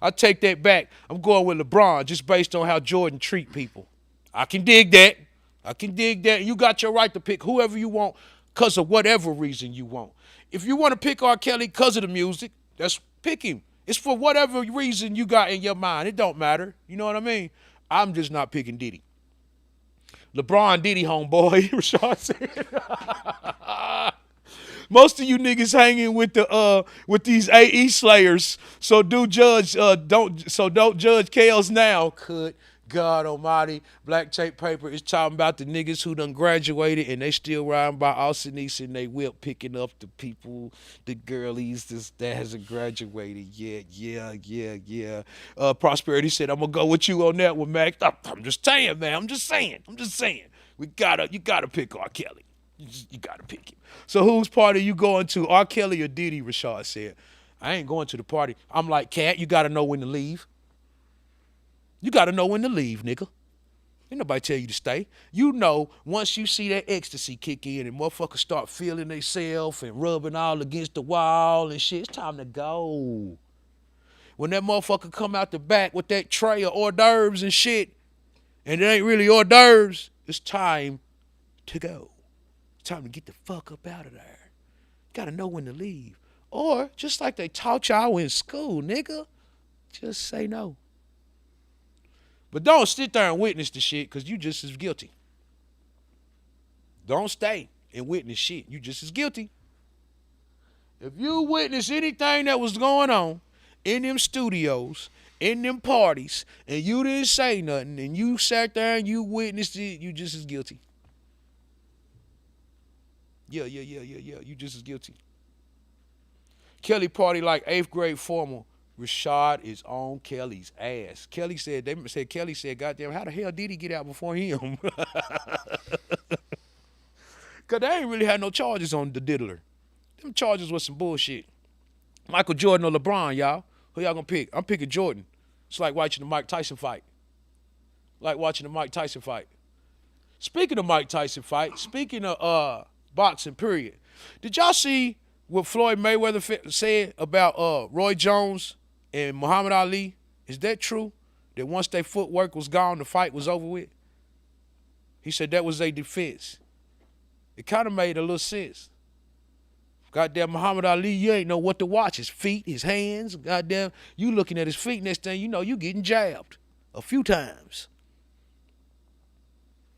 I take that back. I'm going with LeBron just based on how Jordan treat people. I can dig that. You got your right to pick whoever you want because of whatever reason you want. If you want to pick R. Kelly because of the music, that's pick him. It's for whatever reason you got in your mind. It don't matter. You know what I mean? I'm just not picking Diddy. LeBron Diddy homeboy, Rashad said. Most of you niggas hanging with these AE slayers. So don't judge KLs now. Could God Almighty, Black Tape Paper is talking about the niggas who done graduated and they still riding by Austin East in they whip picking up the people, the girlies that hasn't graduated yet. Yeah. Prosperity said, I'm gonna go with you on that one, Mack. I'm just saying, man. I'm just saying. You gotta pick R. Kelly. You gotta pick him. So whose party you going to, R. Kelly or Diddy? Rashad said. I ain't going to the party. I'm like, Cat, you gotta know when to leave. You gotta know when to leave, nigga. Ain't nobody tell you to stay. You know, once you see that ecstasy kick in and motherfuckers start feeling themselves and rubbing all against the wall and shit, it's time to go. When that motherfucker come out the back with that tray of hors d'oeuvres and shit, and it ain't really hors d'oeuvres, it's time to go. It's time to get the fuck up out of there. Gotta know when to leave. Or, just like they taught y'all in school, nigga, just say no. But don't sit there and witness the shit, because you just as guilty. Don't stay and witness shit. You just as guilty. If you witness anything that was going on in them studios, in them parties, and you didn't say nothing, and you sat there and you witnessed it, you just as guilty. Yeah. You just as guilty. Kelly party like 8th grade formal. Rashad is on Kelly's ass. Kelly said, goddamn, how the hell did he get out before him? Because they ain't really had no charges on the diddler. Them charges was some bullshit. Michael Jordan or LeBron, y'all. Who y'all gonna pick? I'm picking Jordan. It's like watching the Mike Tyson fight. Speaking of Mike Tyson fight, speaking of boxing, period. Did y'all see what Floyd Mayweather said about Roy Jones and Muhammad Ali? Is that true? That once their footwork was gone, the fight was over with? He said that was their defense. It kind of made a little sense. Goddamn, Muhammad Ali, you ain't know what to watch. His feet, his hands, goddamn. You looking at his feet, next thing you know, you getting jabbed a few times.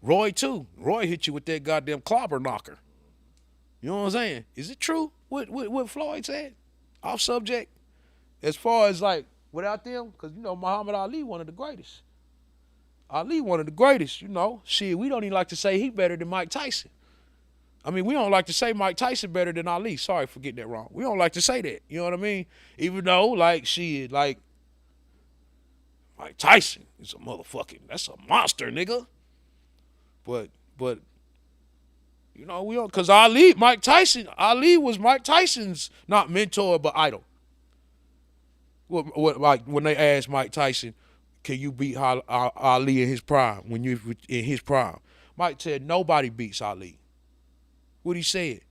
Roy, too. Roy hit you with that goddamn clobber knocker. You know what I'm saying? Is it true what Floyd said? Off subject? As far as, like, without them? Because, you know, Muhammad Ali, one of the greatest. Ali, one of the greatest, you know. Shit, we don't even like to say he better than Mike Tyson. I mean, we don't like to say Mike Tyson better than Ali. Sorry for getting that wrong. We don't like to say that. You know what I mean? Even though, like, shit, like, Mike Tyson is a motherfucking, that's a monster, nigga. But, you know, we don't, because Ali was Mike Tyson's, not mentor, but idol. Like, when they asked Mike Tyson, can you beat Ali in his prime, when you in his prime? Mike said, nobody beats Ali. What he said,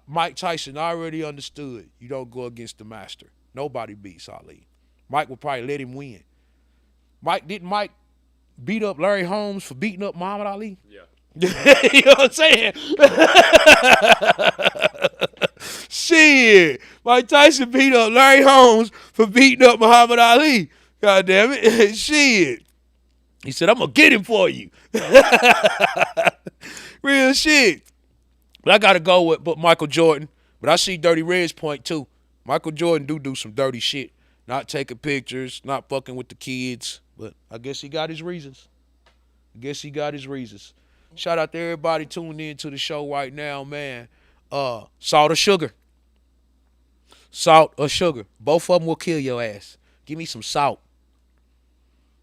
Mike Tyson already understood you don't go against the master. Nobody beats Ali. Mike would probably let him win. Didn't Mike beat up Larry Holmes for beating up Muhammad Ali? Yeah. You know what I'm saying? Shit. Mike Tyson beat up Larry Holmes for beating up Muhammad Ali. God damn it. Shit. He said, I'm going to get him for you. Real shit. But I got to go with Michael Jordan. But I see Dirty Red's point, too. Michael Jordan do some dirty shit. Not taking pictures, not fucking with the kids. But I guess he got his reasons. Shout out to everybody tuning in to the show right now, man. Salt or sugar? Salt or sugar? Both of them will kill your ass. Give me some salt.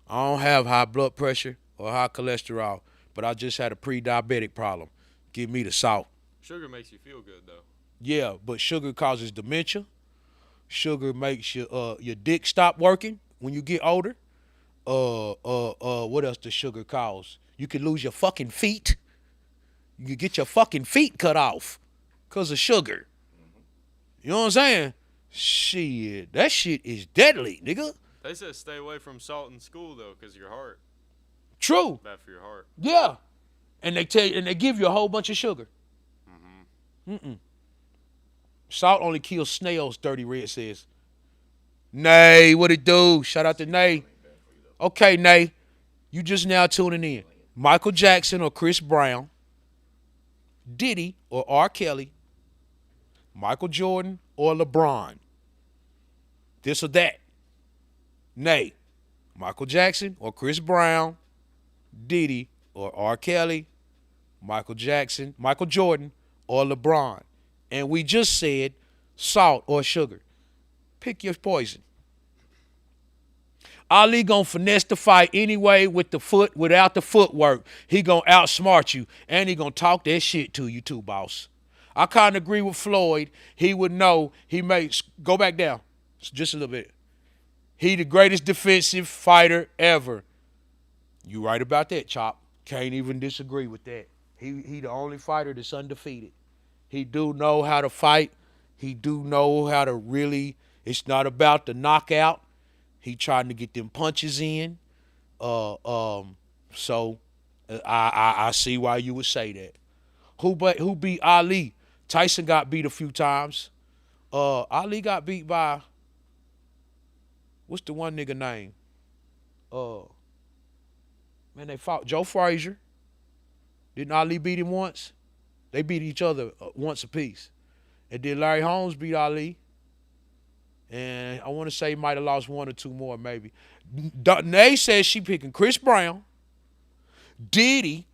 I don't have high blood pressure or high cholesterol, but I just had a pre-diabetic problem. Give me the salt. Sugar makes you feel good, though. Yeah, but sugar causes dementia. Sugar makes your dick stop working when you get older. What else does sugar cause? You can lose your fucking feet. You can get your fucking feet cut off because of sugar. You know what I'm saying? Shit, that shit is deadly, nigga. They said stay away from salt in school, though, because of your heart. True. Bad for your heart. Yeah. And they tell you, and they give you a whole bunch of sugar. Salt only kills snails, Dirty Red says. Nay, what it do? Shout out to Nay. Okay, Nay. You just now tuning in. Michael Jackson or Chris Brown, Diddy or R. Kelly, Michael Jordan or LeBron. This or that. Nay. Michael Jackson or Chris Brown, Diddy or R. Kelly, Michael Jordan or LeBron. And we just said salt or sugar. Pick your poison. Ali gonna finesse the fight anyway with the foot, without the footwork. He gonna outsmart you, and he gonna talk that shit to you too, boss. I kind of agree with Floyd. He would know. He may go back down just a little bit. He the greatest defensive fighter ever. You right about that, Chop. Can't even disagree with that. He the only fighter that's undefeated. He do know how to fight. He do know how to really. It's not about the knockout. He trying to get them punches in. So I see why you would say that. Who beat Ali? Tyson got beat a few times. Ali got beat by, what's the one nigga name? Man, they fought Joe Frazier. Didn't Ali beat him once? They beat each other once apiece. And then Larry Holmes beat Ali. And I want to say he might have lost one or two more, maybe. Nay says she picking Chris Brown, Diddy.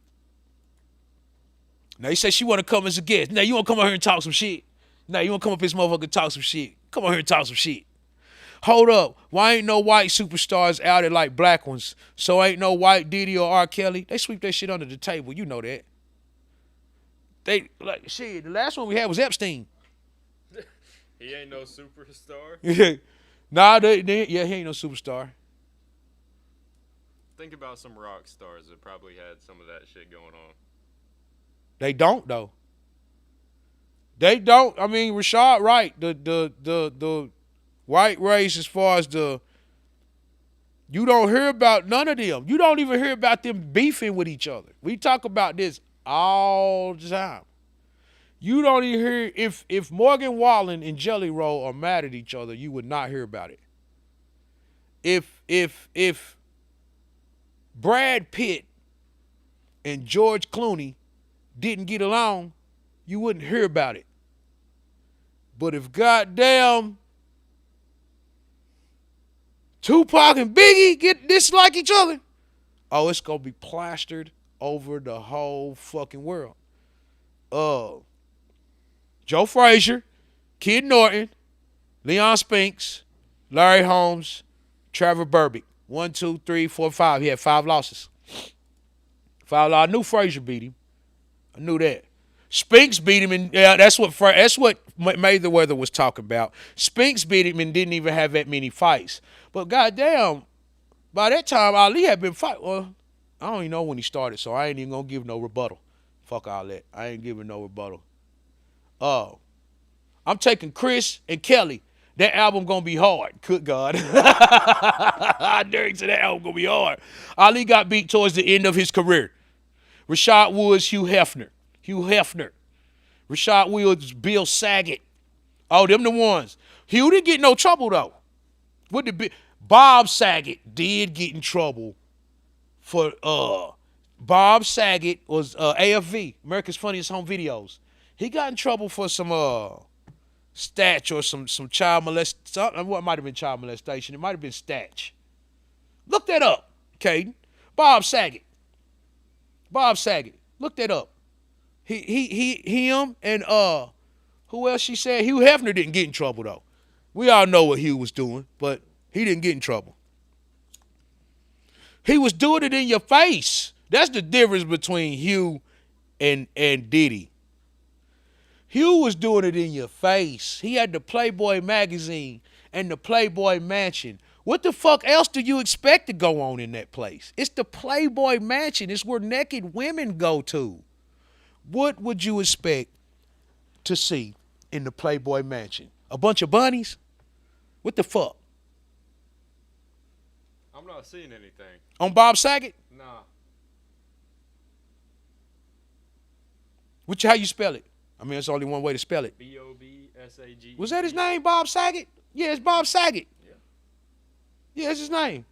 Nay says she want to come as a guest. Now you want to come out here and talk some shit. Now you want to come up this motherfucker and talk some shit. Come on here and talk some shit. Hold up. Why ain't no white superstars out there like black ones? So ain't no white Diddy or R. Kelly. They sweep that shit under the table. You know that. They like shit. The last one we had was Epstein. He ain't no superstar. Nah, he ain't no superstar. Think about some rock stars that probably had some of that shit going on. They don't though. They don't. I mean, Rashad Wright, the white race as far as you don't hear about none of them. You don't even hear about them beefing with each other. We talk about this all the time. You don't even hear if Morgan Wallen and Jelly Roll are mad at each other, you would not hear about it. If Brad Pitt and George Clooney didn't get along, you wouldn't hear about it. But if goddamn Tupac and Biggie get dislike each other, oh, it's gonna be plastered over the whole fucking world. Joe Frazier, Kid Norton, Leon Spinks, Larry Holmes, Trevor Burbick. 1, 2, 3, 4, 5. He had 5 losses. 5 losses. I knew Frazier beat him. I knew that. Spinks beat him, and yeah, that's what Mayweather was talking about. Spinks beat him and didn't even have that many fights. But goddamn, by that time Ali had been fighting. Well, I don't even know when he started, so I ain't even gonna give no rebuttal. Fuck all that. I ain't giving no rebuttal. I'm taking Chris and Kelly. That album gonna be hard. Good God. I dare you to that album gonna be hard. Ali got beat towards the end of his career. Rashad Woods, Hugh Hefner. Rashad Woods, Bill Saget. Oh, them the ones. Hugh didn't get no trouble though. Bob Saget did get in trouble for Bob Saget was AFV, America's Funniest Home Videos. He got in trouble for some statch or some child molestation. What might have been child molestation? It might have been statch. Look that up, Caden. Bob Saget. Look that up. Him and who else she said? Hugh Hefner didn't get in trouble though. We all know what Hugh was doing, but he didn't get in trouble. He was doing it in your face. That's the difference between Hugh and Diddy. Hugh was doing it in your face. He had the Playboy magazine and the Playboy mansion. What the fuck else do you expect to go on in that place? It's the Playboy mansion. It's where naked women go to. What would you expect to see in the Playboy mansion? A bunch of bunnies? What the fuck? I'm not seeing anything. On Bob Saget? Nah. How you spell it? I mean, there's only one way to spell it. BOBSAG. Was that his name, Bob Saget? Yeah, it's Bob Saget. Yeah. Yeah, that's his name.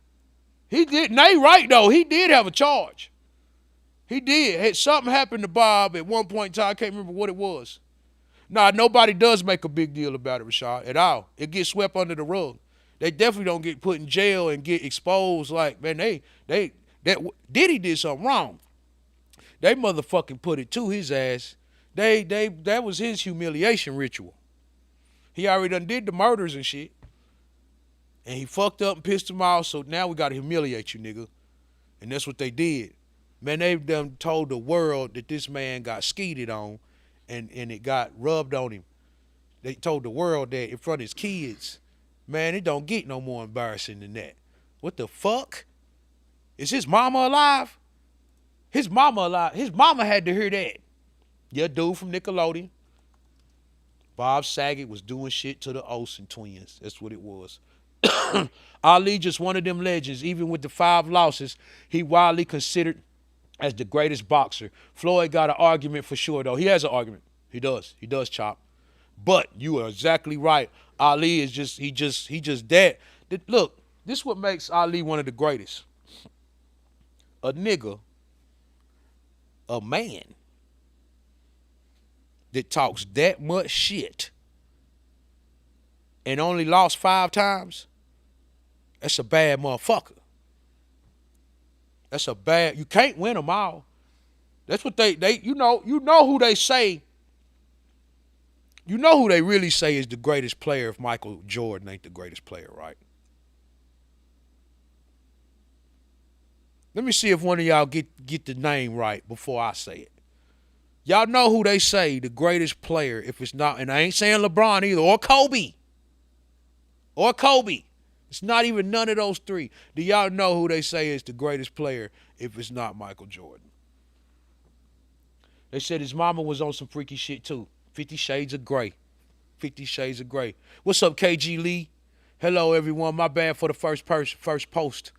He did. They right though. He did have a charge. He did. Something happened to Bob at one point in time. I can't remember what it was. Nah, nobody does make a big deal about it, Rashad, at all. It gets swept under the rug. They definitely don't get put in jail and get exposed. Like, man, Diddy did something wrong. They motherfucking put it to his ass. That was his humiliation ritual. He already done did the murders and shit. And he fucked up and pissed him off, so now we gotta humiliate you, nigga. And that's what they did. Man, they've done told the world that this man got skeeted on and it got rubbed on him. They told the world that in front of his kids. Man, it don't get no more embarrassing than that. What the fuck? Is his mama alive? His mama alive. His mama had to hear that. Yeah, dude from Nickelodeon. Bob Saget was doing shit to the Olsen twins. That's what it was. Ali just one of them legends. Even with the 5 losses, he widely considered as the greatest boxer. Floyd got an argument for sure, though. He has an argument. He does. He does, Chop. But you are exactly right. Ali is just that. Look, this is what makes Ali one of the greatest. A nigga, a man that talks that much shit and only lost 5 times, that's a bad motherfucker. That's a bad, you can't win them all. That's what they you know who they say You know who they really say is the greatest player if Michael Jordan ain't the greatest player, right? Let me see if one of y'all get the name right before I say it. Y'all know who they say the greatest player if it's not, and I ain't saying LeBron either, or Kobe. Or Kobe. It's not even none of those three. Do y'all know who they say is the greatest player if it's not Michael Jordan? They said his mama was on some freaky shit too. 50 Shades of Grey. 50 Shades of Grey. What's up, KG Lee? Hello, everyone. My bad for the first post.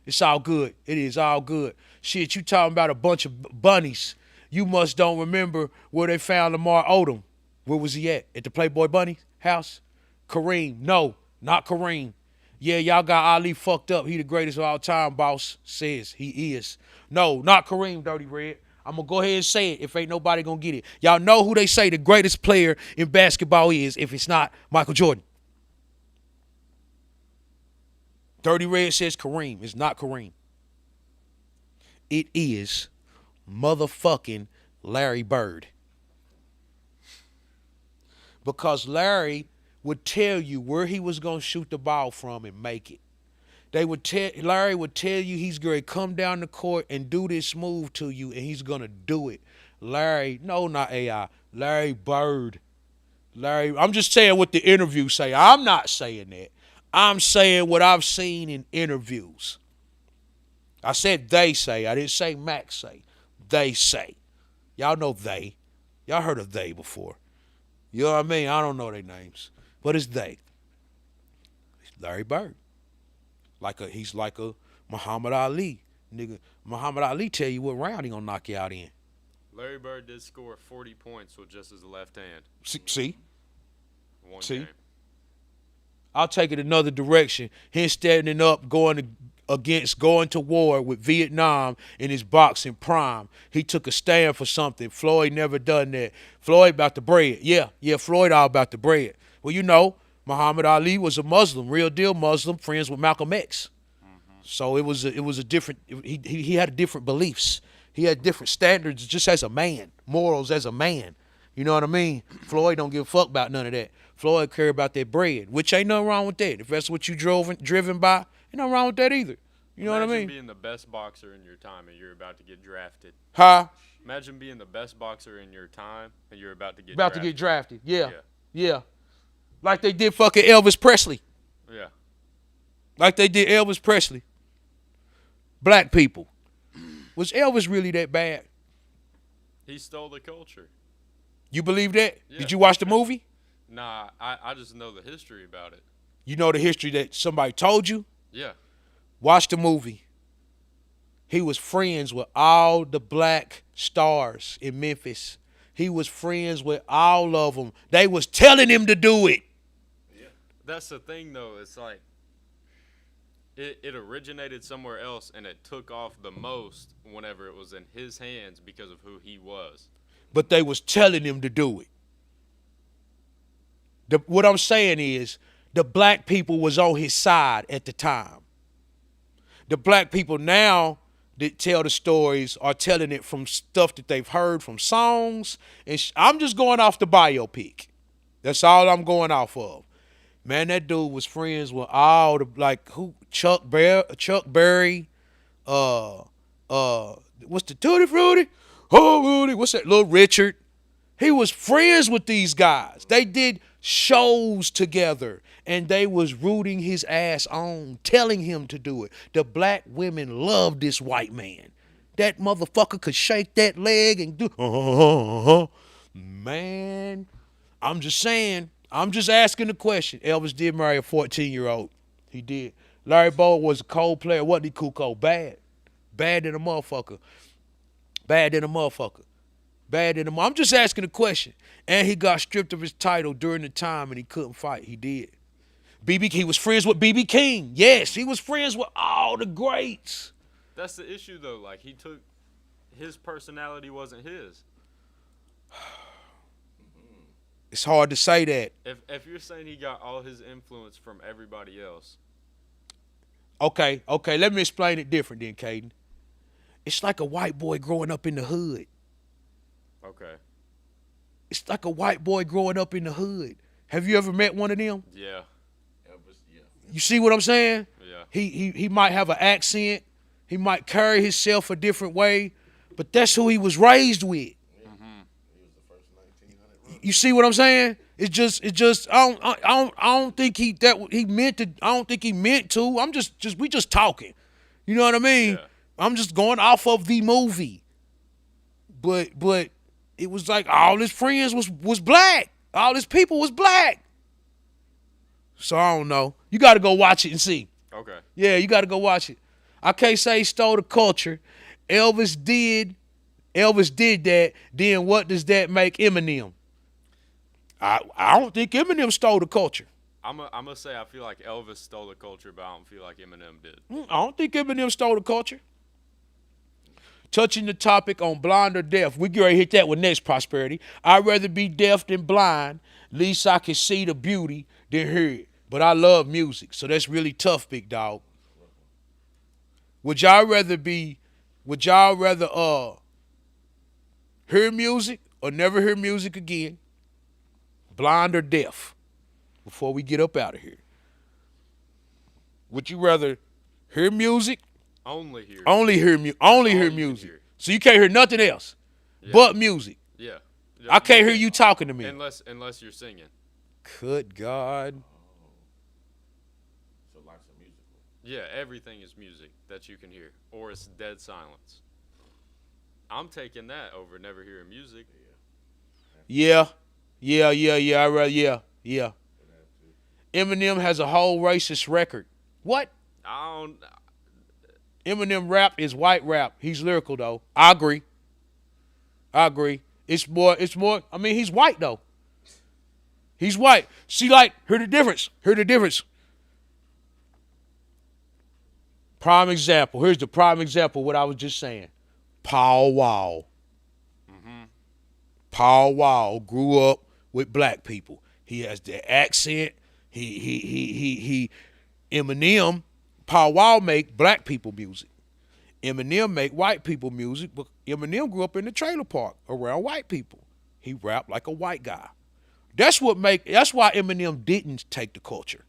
It's all good. It is all good. Shit, you talking about a bunch of bunnies. You must don't remember where they found Lamar Odom. Where was he at? At the Playboy Bunny house? Kareem. No, not Kareem. Yeah, y'all got Ali fucked up. He the greatest of all time, boss says he is. No, not Kareem, Dirty Red. I'm going to go ahead and say it if ain't nobody going to get it. Y'all know who they say the greatest player in basketball is if it's not Michael Jordan. Dirty Red says Kareem. It's not Kareem. It is motherfucking Larry Bird. Because Larry would tell you where he was going to shoot the ball from and make it. Larry would tell you he's going to come down the court and do this move to you, and he's going to do it. Larry, no, not AI. Larry Bird. Larry, I'm just saying what the interviews say. I'm not saying that. I'm saying what I've seen in interviews. I said they say. I didn't say Mack say. They say. Y'all know they. Y'all heard of they before. You know what I mean? I don't know their names. But it's they. It's Larry Bird. He's like a Muhammad Ali. Nigga, Muhammad Ali tell you what round he gonna knock you out in. Larry Bird did score 40 points with just his left hand. See? One See? game. I'll take it another direction. Him standing up, going to war with Vietnam in his boxing prime. He took a stand for something. Floyd never done that. Floyd about the bread. Yeah, Floyd all about the bread. Well, you know, Muhammad Ali was a Muslim, real deal Muslim, friends with Malcolm X. Mm-hmm. So it was a different. He had different beliefs. He had different standards just as a man, morals as a man. You know what I mean? Floyd don't give a fuck about none of that. Floyd care about that bread, which ain't nothing wrong with that. If that's what you driven by, ain't nothing wrong with that either. You know what I mean? Imagine being the best boxer in your time and you're about to get drafted. Huh? Imagine being the best boxer in your time and you're about to get drafted. About to get drafted. Yeah. Like they did fucking Elvis Presley. Yeah. Like they did Elvis Presley. Black people. Was Elvis really that bad? He stole the culture. You believe that? Yeah. Did you watch the movie? Nah, I just know the history about it. You know the history that somebody told you? Yeah. Watch the movie. He was friends with all the black stars in Memphis. He was friends with all of them. They was telling him to do it. Yeah. That's the thing, though. It's like it originated somewhere else, and it took off the most whenever it was in his hands because of who he was. But they was telling him to do it. What I'm saying is the black people was on his side at the time. The black people now that tell the stories are telling it from stuff that they've heard from songs. And I'm just going off the biopic. That's all I'm going off of. Man, that dude was friends with all the, like, Chuck Berry, what's the Tutti Frutti? Oh, Rudy, what's that? Little Richard. He was friends with these guys. They did shows together, and they was rooting his ass on, telling him to do it. The black women loved this white man. That motherfucker could shake that leg and do, Man, I'm just saying. I'm just asking the question. Elvis did marry a 14-year-old. He did. Larry Bird was a cold player. Wasn't he, Kuko? Bad. Bad than a motherfucker. Bad than a motherfucker. Bad than a motherfucker. I'm just asking a question. And he got stripped of his title during the time and he couldn't fight. He did. He was friends with B.B. King. Yes, he was friends with all the greats. That's the issue, though. Like, his personality wasn't his. It's hard to say that. If you're saying he got all his influence from everybody else. Okay, let me explain it different then, Caden. It's like a white boy growing up in the hood. Okay. it's like a white boy growing up in the hood. Have you ever met one of them? Yeah. You see what I'm saying? Yeah. He might have an accent. He might carry himself a different way, but that's who he was raised with. You see what I'm saying? It's just I don't think he meant to. I don't think he meant to. We just talking. You know what I mean? Yeah. I'm just going off of the movie. But it was like all his friends was black. All his people was black. So I don't know. You got to go watch it and see. Okay. Yeah, you got to go watch it. I can't say he stole the culture. Elvis did that. Then what does that make Eminem? I don't think Eminem stole the culture. I'm gonna say I feel like Elvis stole the culture, but I don't feel like Eminem did. I don't think Eminem stole the culture. Touching the topic on blind or deaf, we get ready to hit that with next, Prosperity. I'd rather be deaf than blind. At least I can see the beauty than hear it. But I love music, so that's really tough, big dog. Would y'all rather hear music or never hear music again? Blind or deaf? Before we get up out of here. Would you rather hear music? Only hear music. hear. So you can't hear nothing else but music. Yeah. I can't hear you talking to me. Unless you're singing. Good God. Yeah, everything is music that you can hear, or it's dead silence. I'm taking that over never hearing music. Yeah. Eminem has a whole racist record. What? Eminem rap is white rap. He's lyrical though. I agree. It's more, I mean, he's white though. He's white. See, like, hear the difference. Prime example. Here's the prime example of what I was just saying. Paul Wall. Paul Wall grew up with black people. He has the accent. Eminem, Paul Wall make black people music. Eminem make white people music, but Eminem grew up in the trailer park around white people. He rapped like a white guy. That's why Eminem didn't take the culture.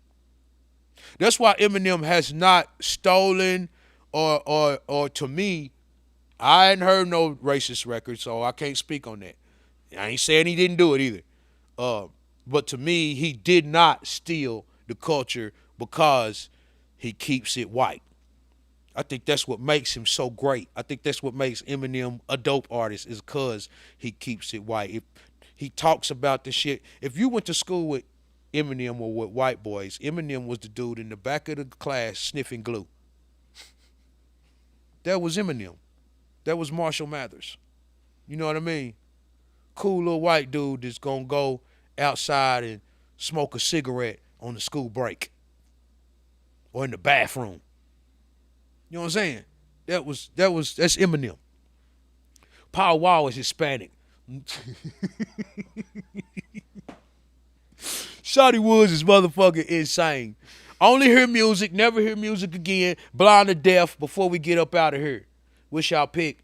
That's why Eminem has not stolen or to me, I ain't heard no racist record, so I can't speak on that. I ain't saying he didn't do it either. But to me, he did not steal the culture because he keeps it white. I think that's what makes him so great. I think that's what makes Eminem a dope artist is because he keeps it white. If he talks about the shit. If you went to school with Eminem or with white boys, Eminem was the dude in the back of the class sniffing glue. That was Eminem. That was Marshall Mathers. You know what I mean? Cool little white dude that's gonna go outside and smoke a cigarette on the school break or in the bathroom. You know what I'm saying? That's Eminem. Paul Wall is Hispanic. Shawty Woods is motherfucking insane. Only hear music, never hear music again, blind or deaf before we get up out of here. Which y'all pick?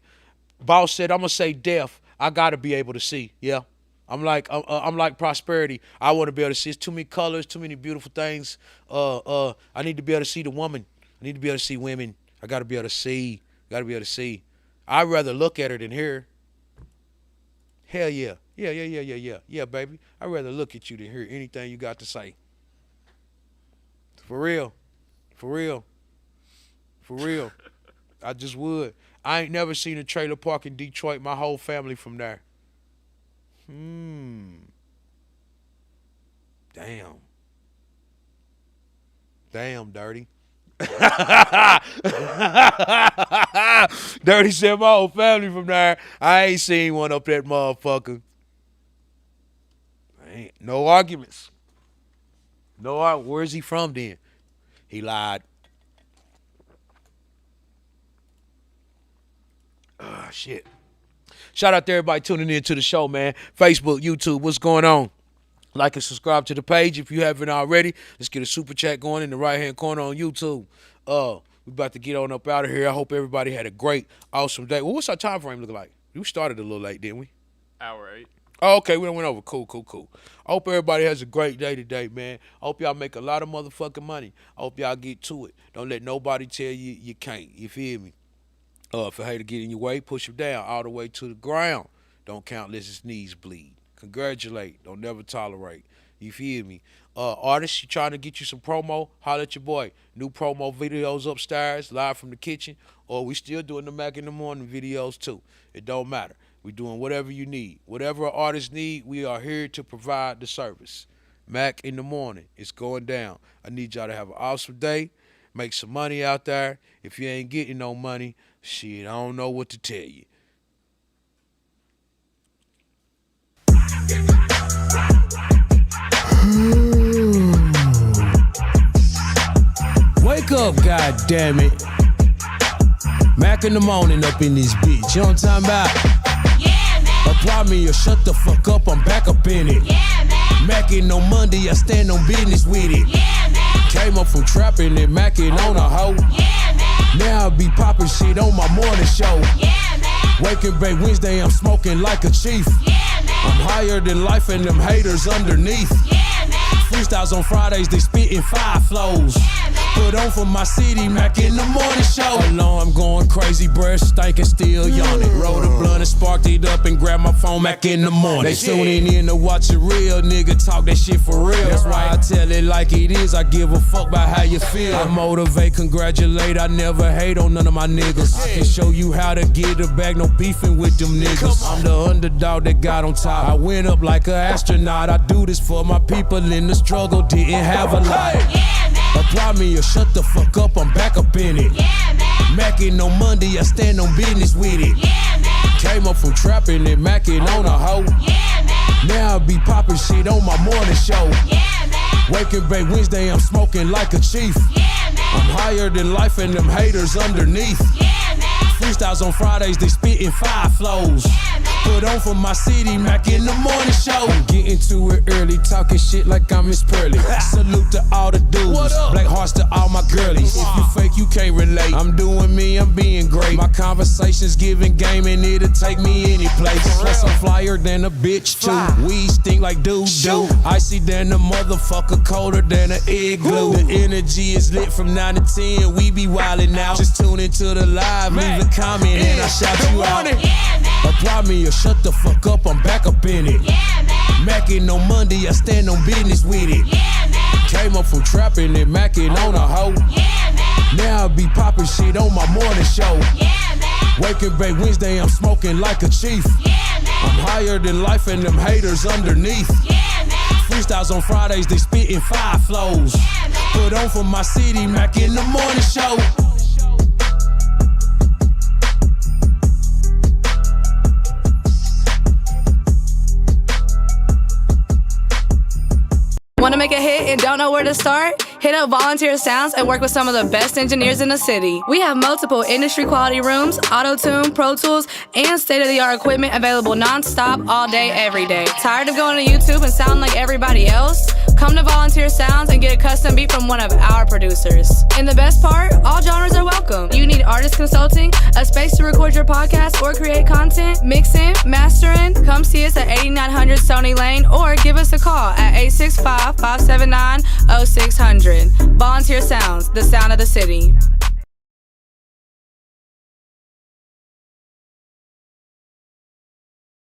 Boss said, I'm gonna say deaf. I gotta be able to see. Yeah. I'm like Prosperity. I want to be able to see. It's too many colors, too many beautiful things. I need to be able to see the woman. I need to be able to see women. I gotta be able to see. I'd rather look at her than hear. Hell yeah. Yeah, baby. I'd rather look at you than hear anything you got to say. For real. I just would. I ain't never seen a trailer park in Detroit. My whole family from there. Damn, Dirty. Dirty said my whole family from there. I ain't seen one up that motherfucker. No arguments. Where's he from then? He lied. Shit. Shout out to everybody tuning in to the show, man. Facebook, YouTube, what's going on? Like and subscribe to the page if you haven't already. Let's get a super chat going in the right-hand corner on YouTube. We about to get on up out of here. I hope everybody had a great, awesome day. Well, what's our time frame look like? We started a little late, didn't we? Hour 8. Oh, okay, we done went over. Cool. I hope everybody has a great day today, man. I hope y'all make a lot of motherfucking money. I hope y'all get to it. Don't let nobody tell you you can't. You feel me? If a hater get in your way, push him down all the way to the ground. Don't count unless his knees bleed. Congratulate. Don't never tolerate. You feel me? Artists, you trying to get you some promo, holler at your boy. New promo videos upstairs, live from the kitchen, or we still doing the Mack in the Morning videos too. It don't matter. We doing whatever you need. Whatever an artist need, we are here to provide the service. Mack in the Morning, it's going down. I need y'all to have an awesome day. Make some money out there. If you ain't getting no money, shit, I don't know what to tell you. Wake up, goddammit. Mack in the Morning up in this bitch. You know what I'm talking about? Yeah, man. Apply me or shut the fuck up, I'm back up in it. Yeah, man. Mackin' on Monday, I stand on business with it. Yeah, man. Came up from trapping and mackin' on a hoe. Yeah, man. Now I be poppin' shit on my morning show. Yeah, man. Waking Bay Wednesday, I'm smoking like a chief. Yeah, man. I'm higher than life and them haters underneath. Yeah, man. Freestyles on Fridays, they spittin' 5 flows. Put on for my city, Mack in the Morning show. I'm going crazy, breath stinking, still yawning. Roll the blunt and sparked it up and grab my phone, Mack in the Morning. They tuning in to watch a real nigga talk that shit for real. That's why I tell it like it is, I give a fuck about how you feel. I motivate, congratulate, I never hate on none of my niggas. I can show you how to get a bag, no beefing with them niggas. I'm the underdog that got on top. I went up like an astronaut. I do this for my people in the struggle, didn't have a lot. Yeah, man. Apply me or shut the fuck up, I'm back up in it. Yeah, man. Mackin' on Monday, I stand on business with it. Yeah, man. Came up from trapping and mackin' on a hoe. Yeah, man. Now I be poppin' shit on my morning show. Yeah, man. Waking Bay Wednesday, I'm smoking like a chief. Yeah, man. I'm higher than life and them haters underneath. Yeah, man. Freestyles on Fridays, they spittin' 5 flows. Put on for my city, Mack in the Morning show. I'm getting to it early, talking shit like I'm Miss Pearly. Salute to all the dudes, black hearts to all my girlies. If you fake, you can't relate. I'm doing me, I'm being great. My conversations giving game and it'll take me any place. Plus I'm flyer than a bitch too. We stink like doo. Icy than a motherfucker, colder than an igloo. The energy is lit from 9 to 10, we be wildin' out. Just tune into the live, leave a comment and I shout you out. Yeah, man. Apply me or shut the fuck up, I'm back up in it. Yeah, man. Mackin' on Monday, I stand on business with it. Yeah, man. Came up from trapping and mackin' on a hoe. Yeah, man. Now I be poppin' shit on my morning show. Yeah, man. Waking Bay Wednesday, I'm smoking like a chief. Yeah, man. I'm higher than life and them haters underneath. Yeah, man. Freestyles on Fridays, they spittin' 5 flows. Put on for my city, Mack in the Morning show. Want to make a hit and don't know where to start? Hit up Volunteer Sounds and work with some of the best engineers in the city. We have multiple industry quality rooms, auto-tune, Pro Tools, and state-of-the-art equipment available non-stop all day, every day. Tired of going to YouTube and sounding like everybody else? Come to Volunteer Sounds and get a custom beat from one of our producers. And the best part, all genres are welcome. You need artist consulting, a space to record your podcast or create content, mixing, mastering? Come see us at 8900 Sony Lane or give us a call at 865-579-0600. Volunteer Sounds, the sound of the city.